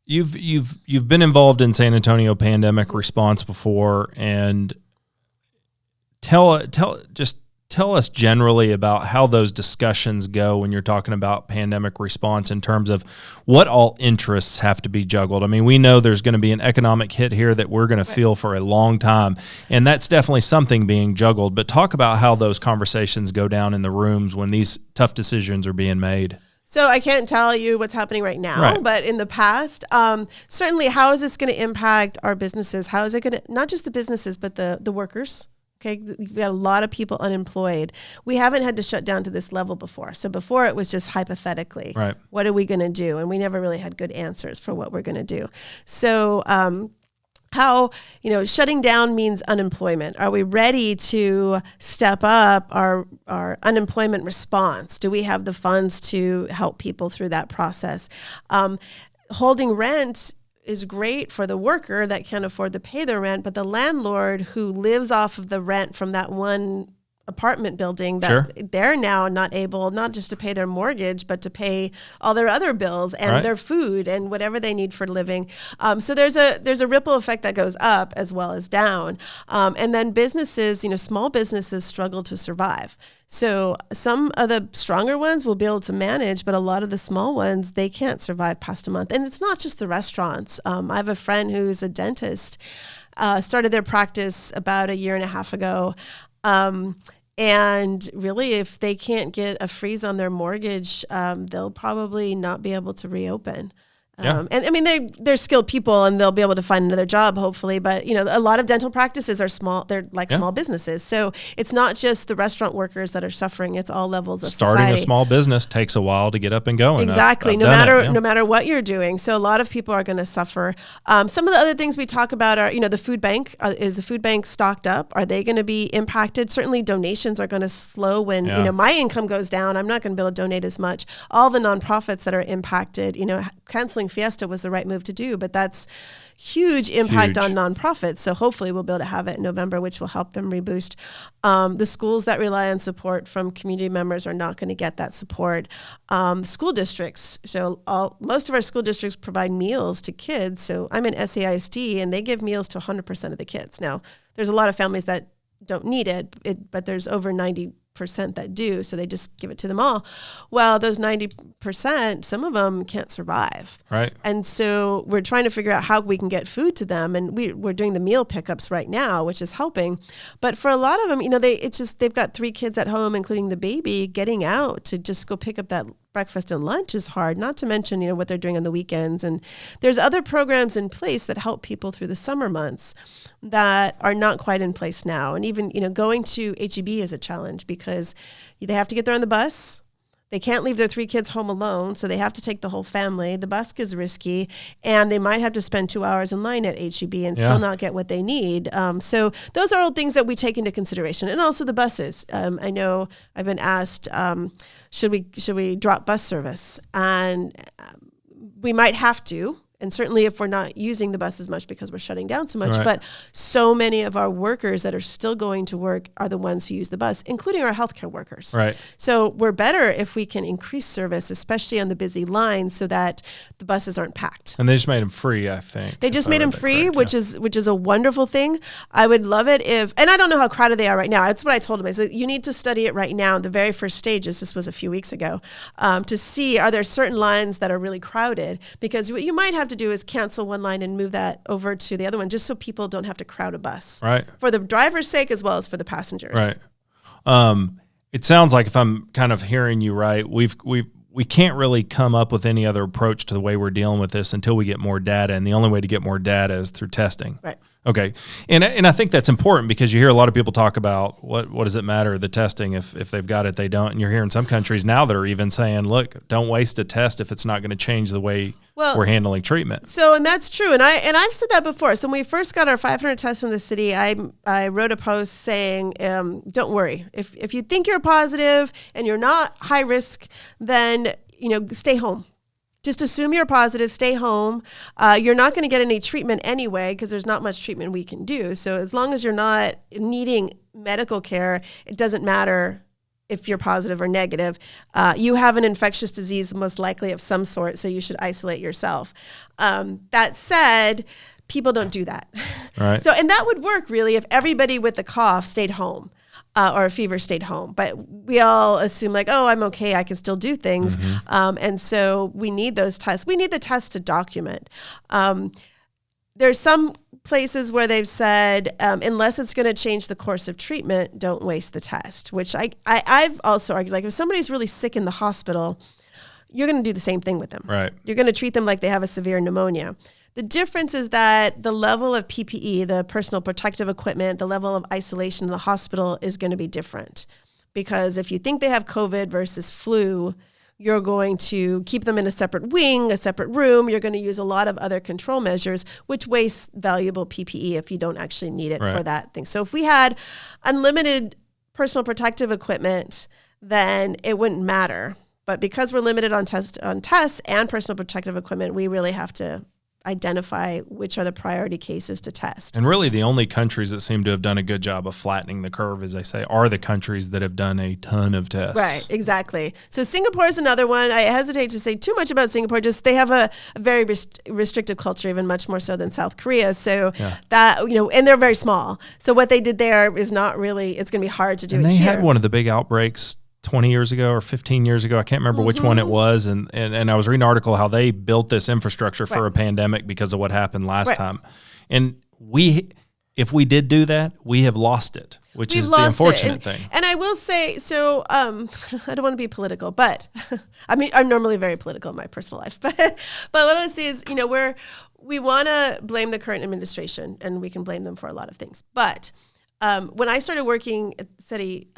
You've been involved in San Antonio pandemic response before, and tell us generally about how those discussions go when you're talking about pandemic response in terms of what all interests have to be juggled. I mean, we know there's going to be an economic hit here that we're going to feel for a long time, and that's definitely something being juggled. But talk about how those conversations go down in the rooms when these tough decisions are being made. So I can't tell you what's happening right now, but in the past, certainly how is this going to impact our businesses? How is it going to, not just the businesses, but the workers? Okay, we've got a lot of people unemployed. We haven't had to shut down to this level before. So before it was just hypothetically, what are we going to do? And we never really had good answers for what we're going to do. So how, shutting down means unemployment. Are we ready to step up our unemployment response? Do we have the funds to help people through that process? Holding rent is great for the worker that can't afford to pay their rent, but the landlord who lives off of the rent from that one apartment building, that they're now not able not just to pay their mortgage, but to pay all their other bills and their food and whatever they need for living. So there's a ripple effect that goes up as well as down. And then businesses, small businesses struggle to survive. So some of the stronger ones will be able to manage, but a lot of the small ones, they can't survive past a month. And it's not just the restaurants. I have a friend who's a dentist, started their practice about 1.5 years ago. And really, if they can't get a freeze on their mortgage, they'll probably not be able to reopen. And I mean, they're skilled people and they'll be able to find another job, hopefully. But, a lot of dental practices are small. They're like small businesses. So it's not just the restaurant workers that are suffering. It's all levels of society. Starting a small business takes a while to get up and going. Exactly. No matter what you're doing. So a lot of people are going to suffer. Some of the other things we talk about are, the food bank. Is the food bank stocked up? Are they going to be impacted? Certainly donations are going to slow when, my income goes down. I'm not going to be able to donate as much. All the nonprofits that are impacted, canceling Fiesta was the right move to do, but that's huge impact on nonprofits. So hopefully we'll be able to have it in November, which will help them reboost. The schools that rely on support from community members are not going to get that support. School districts. So most of our school districts provide meals to kids. So I'm in SAISD and they give meals to 100% of the kids. Now, there's a lot of families that don't need it, but there's over 90% that do, so they just give it to them all. Well, those 90%, some of them can't survive. Right. And so we're trying to figure out how we can get food to them, and we're doing the meal pickups right now, which is helping. But for a lot of them, they've got 3 kids at home, including the baby. Getting out to just go pick up that breakfast and lunch is hard, not to mention, what they're doing on the weekends. And there's other programs in place that help people through the summer months that are not quite in place now. And even, going to HEB is a challenge because they have to get there on the bus. They can't leave their 3 kids home alone, so they have to take the whole family. The bus is risky, and they might have to spend 2 hours in line at HEB and still not get what they need. So those are all things that we take into consideration, and also the buses. I know I've been asked, should we drop bus service? And we might have to. And certainly if we're not using the bus as much because we're shutting down so much, but so many of our workers that are still going to work are the ones who use the bus, including our healthcare workers. Right. So we're better if we can increase service, especially on the busy lines, so that the buses aren't packed. And they just made them free, I think. They just made them free, which is a wonderful thing. I would love it and I don't know how crowded they are right now. That's what I told them. I said, you need to study it right now. The very first stages, this was a few weeks ago, to see, are there certain lines that are really crowded? Because what you might have to do is cancel one line and move that over to the other one, just so people don't have to crowd a bus. Right. For the driver's sake as well as for the passengers. Right. It sounds like, if I'm kind of hearing you right, we can't really come up with any other approach to the way we're dealing with this until we get more data, and the only way to get more data is through testing. Right. Okay. And I think that's important because you hear a lot of people talk about what does it matter, the testing, if they've got it, they don't. And you're hearing some countries now that are even saying, look, don't waste a test if it's not going to change the way we're handling treatment. So, and that's true. And I've said that before. So when we first got our 500 tests in the city, I wrote a post saying, don't worry. If you think you're positive and you're not high risk, then, stay home. Just assume you're positive, stay home. You're not going to get any treatment anyway because there's not much treatment we can do. So as long as you're not needing medical care, it doesn't matter if you're positive or negative, you have an infectious disease most likely of some sort, so you should isolate yourself. That said, people don't do that. Right. So, and that would work really if everybody with a cough stayed home. Or a fever stayed home. But we all assume like, oh, I'm okay, I can still do things. And so we need those tests. We need the tests to document. There's some places where they've said, unless it's going to change the course of treatment, don't waste the test, which I've also argued, like if somebody's really sick in the hospital, you're going to do the same thing with them. Right. You're going to treat them like they have a severe pneumonia. The difference is that the level of PPE, the personal protective equipment, the level of isolation in the hospital is going to be different. Because if you think they have COVID versus flu, you're going to keep them in a separate wing, a separate room. You're going to use a lot of other control measures, which wastes valuable PPE if you don't actually need it for that thing. So if we had unlimited personal protective equipment, then it wouldn't matter. But because we're limited on tests and personal protective equipment, we really have to identify which are the priority cases to test. And really the only countries that seem to have done a good job of flattening the curve, as they say, are the countries that have done a ton of tests. Right, exactly. So Singapore is another one. I hesitate to say too much about Singapore, just they have a very restrictive culture, even much more so than South Korea. So that, and they're very small. So what they did there is not really, it's going to be hard to do. And it they here. had one of the big outbreaks 20 years ago or 15 years ago. I can't remember which one it was. And I was reading an article how they built this infrastructure for a pandemic because of what happened last time. And if we did do that, we have lost it, which is the unfortunate thing. And I will say, so I don't want to be political, but I mean, I'm normally very political in my personal life. But what I say is, we want to blame the current administration, and we can blame them for a lot of things. But when I started working at the city,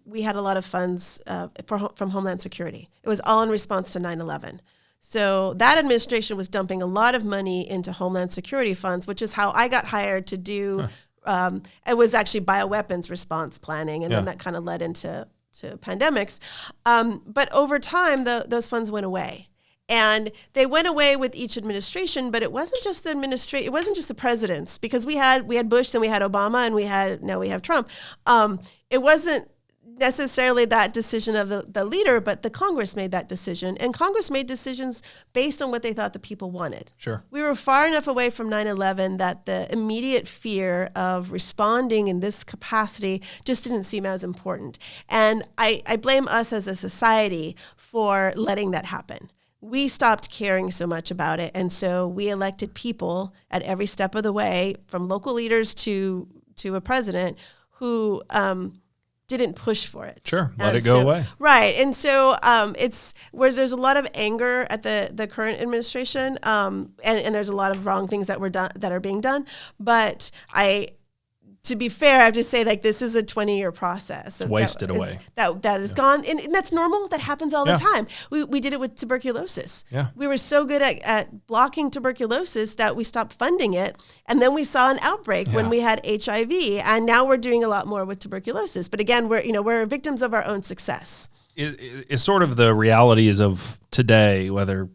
we had a lot of funds from Homeland Security. It was all in response to 9/11. So that administration was dumping a lot of money into Homeland Security funds, which is how I got hired to do, it was actually bioweapons response planning, and then that kind of led into pandemics. But over time, those funds went away. And they went away with each administration, but it wasn't just the it wasn't just the presidents, because we had Bush, then we had Obama, and now we have Trump. It wasn't necessarily that decision of the leader, but the Congress made that decision. And Congress made decisions based on what they thought the people wanted. Sure. We were far enough away from 9/11 that the immediate fear of responding in this capacity just didn't seem as important. And I blame us as a society for letting that happen. We stopped caring so much about it. And so we elected people at every step of the way, from local leaders to a president, who didn't push for it. Sure, let it go away. Right. And so it's where there's a lot of anger at the current administration, and there's a lot of wrong things that are being done. But to be fair, I have to say, like, this is a 20-year process. It's wasted away. That is gone. And that's normal. That happens all the time. We did it with tuberculosis. Yeah. We were so good at blocking tuberculosis that we stopped funding it. And then we saw an outbreak when we had HIV. And now we're doing a lot more with tuberculosis. But again, we're victims of our own success. It's sort of the realities of today, whether,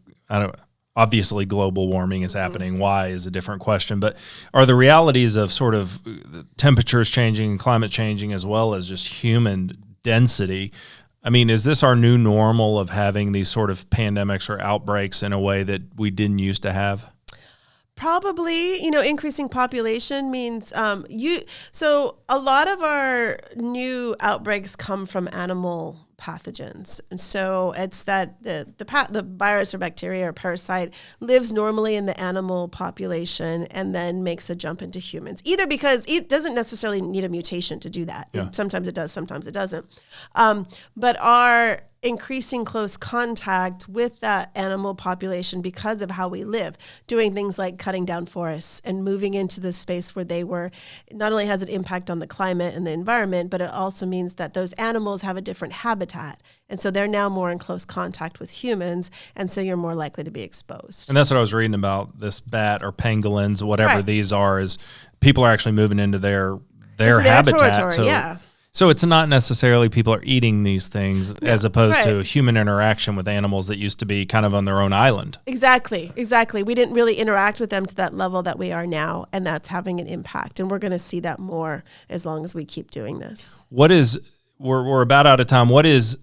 obviously global warming is happening. Why is a different question, but are the realities of sort of temperatures changing and climate changing, as well as just human density. I mean, is this our new normal of having these sort of pandemics or outbreaks in a way that we didn't used to have? Probably, increasing population means so a lot of our new outbreaks come from animal pathogens. And so it's that the virus or bacteria or parasite lives normally in the animal population and then makes a jump into humans, either because it doesn't necessarily need a mutation to do that. Yeah. Sometimes it does, sometimes it doesn't. But our increasing close contact with that animal population because of how we live, doing things like cutting down forests and moving into the space where they were, not only has an impact on the climate and the environment, but it also means that those animals have a different habitat. And so they're now more in close contact with humans, and so you're more likely to be exposed. And that's what I was reading about, this bat or pangolins, whatever these are, is people are actually moving into their habitat. So it's not necessarily people are eating these things as opposed to human interaction with animals that used to be kind of on their own island. Exactly. We didn't really interact with them to that level that we are now, and that's having an impact. And we're going to see that more as long as we keep doing this. What is we're about out of time. What is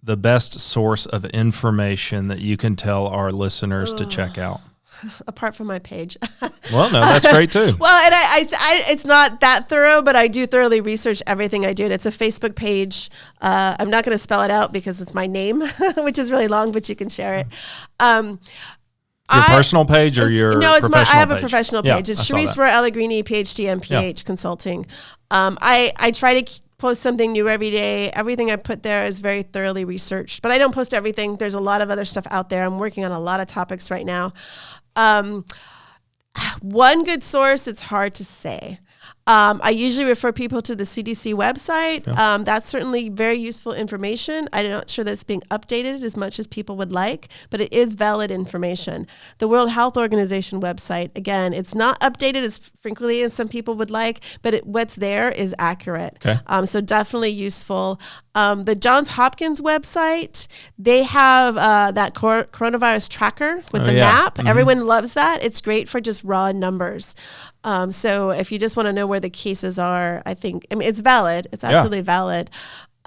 the best source of information that you can tell our listeners to check out? Apart from my page. Well, no, that's great too. Well, and I it's not that thorough, but I do thoroughly research everything I do. And it's a Facebook page. I'm not going to spell it out because it's my name, which is really long, but you can share it. Your personal page or your no, it's professional page? I have a professional page. Yeah, it's Cherise Rohr-Allegrini, PhD, MPH Consulting. I try to post something new every day. Everything I put there is very thoroughly researched, but I don't post everything. There's a lot of other stuff out there. I'm working on a lot of topics right now. One good source, it's hard to say. I usually refer people to the CDC website. Yeah. That's certainly very useful information. I'm not sure that it's being updated as much as people would like, but it is valid information. The World Health Organization website, again, it's not updated as frequently as some people would like, but what's there is accurate. Okay. So definitely useful. The Johns Hopkins website, they have that coronavirus tracker with the map. Mm-hmm. Everyone loves that. It's great for just raw numbers. So if you just want to know where the cases are, I mean, it's valid. It's absolutely valid.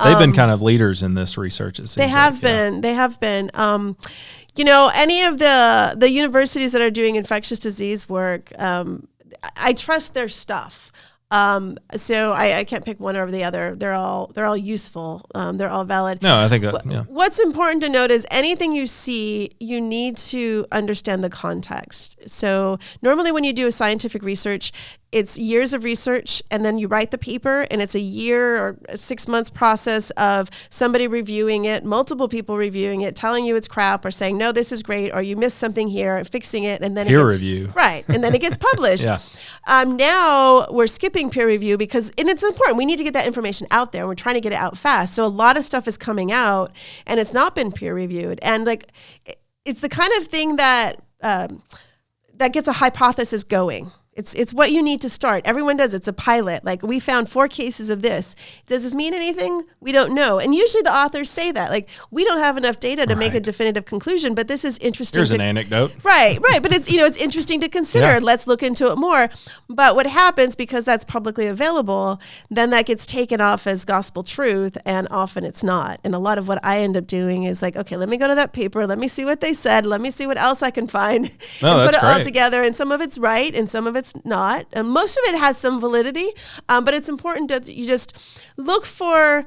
They've been kind of leaders in this research. It seems they have been. They have been. Any of the universities that are doing infectious disease work, I trust their stuff. So I can't pick one over the other. They're all useful. They're all valid. No, I think that, What's important to note is anything you see, you need to understand the context. So normally when you do a scientific research, it's years of research, and then you write the paper, and it's a year or 6 months process of somebody reviewing it, multiple people reviewing it, telling you it's crap, or saying, no, this is great, or you missed something here, fixing it, and then peer review. Right, and then it gets published. Now we're skipping peer review and it's important. We need to get that information out there, and we're trying to get it out fast. So a lot of stuff is coming out, and it's not been peer reviewed. And it's the kind of thing that gets a hypothesis going. It's what you need to start. Everyone does. It's a pilot. Like, we found 4 cases of this. Does this mean anything? We don't know. And usually the authors say that. Like, we don't have enough data to make a definitive conclusion, but this is interesting. Here's an anecdote. Right. But it's interesting to consider. Yeah. Let's look into it more. But what happens, because that's publicly available, then that gets taken off as gospel truth, and often it's not. And a lot of what I end up doing is like, okay, let me go to that paper. Let me see what they said. Let me see what else I can find and put it all together. And some of it's right, and some of it's not. And most of it has some validity, but it's important that you just look for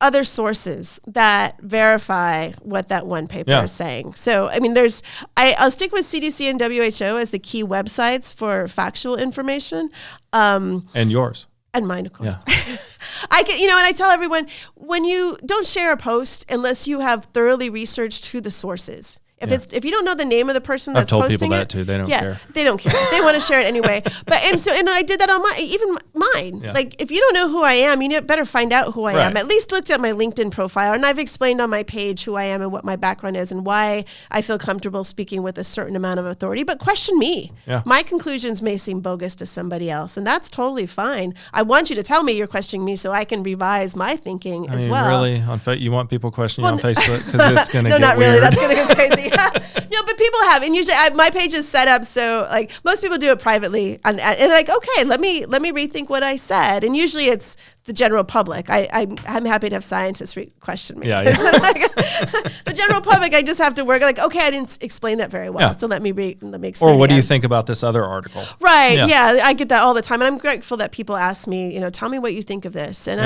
other sources that verify what that one paper is saying. So, I mean, I'll stick with CDC and WHO as the key websites for factual information. And yours. And mine, of course. Yeah. And I tell everyone, when you don't share a post unless you have thoroughly researched who the source is. If you don't know the name of the person that's posting it. I've told people that too. They don't care. They don't care. They want to share it anyway. And I did that on mine. Yeah. Like, if you don't know who I am, you better find out who I am. At least looked at my LinkedIn profile, and I've explained on my page who I am and what my background is and why I feel comfortable speaking with a certain amount of authority. But question me. Yeah. My conclusions may seem bogus to somebody else, and that's totally fine. I want you to tell me you're questioning me so I can revise my thinking as well. Really? You want people questioning you on Facebook? Because it's going to get not weird. Really. That's going to go crazy. No, but people have, and usually my page is set up so, like, most people do it privately, and like, okay, let me rethink what I said, and usually it's the general public. I'm happy to have scientists question me. Yeah. The general public, I just have to work like, okay, I didn't explain that very well, so let me explain. Or what do you think about this other article? Right. Yeah, I get that all the time, and I'm grateful that people ask me, tell me what you think of this, and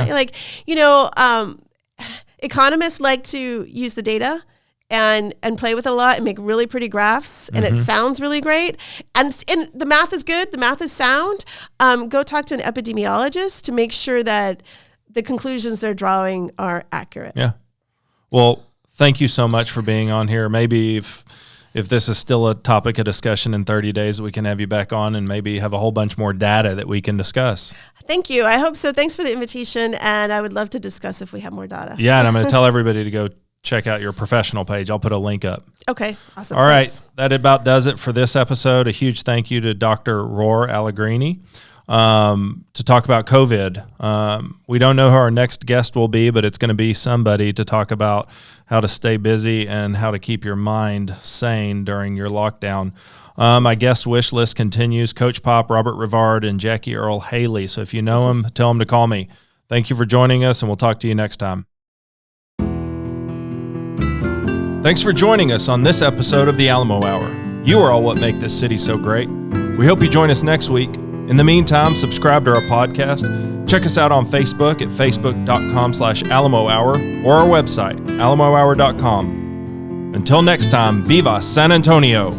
economists like to use the data and play with it a lot and make really pretty graphs, and it sounds really great. And the math is good. The math is sound. Go talk to an epidemiologist to make sure that the conclusions they're drawing are accurate. Yeah. Well, thank you so much for being on here. Maybe if this is still a topic of discussion in 30 days, we can have you back on and maybe have a whole bunch more data that we can discuss. Thank you. I hope so. Thanks for the invitation, and I would love to discuss if we have more data. Yeah, and I'm going to tell everybody to go check out your professional page. I'll put a link up. Okay, awesome. All right, that about does it for this episode. A huge thank you to Dr. Rohr-Allegrini to talk about COVID. We don't know who our next guest will be, but it's going to be somebody to talk about how to stay busy and how to keep your mind sane during your lockdown. My guest wish list continues. Coach Pop, Robert Rivard, and Jackie Earl Haley. So if you know them, tell them to call me. Thank you for joining us, and we'll talk to you next time. Thanks for joining us on this episode of the Alamo Hour. You are all what make this city so great. We hope you join us next week. In the meantime, subscribe to our podcast. Check us out on Facebook at facebook.com/Alamo Hour or our website, alamohour.com. Until next time, Viva San Antonio!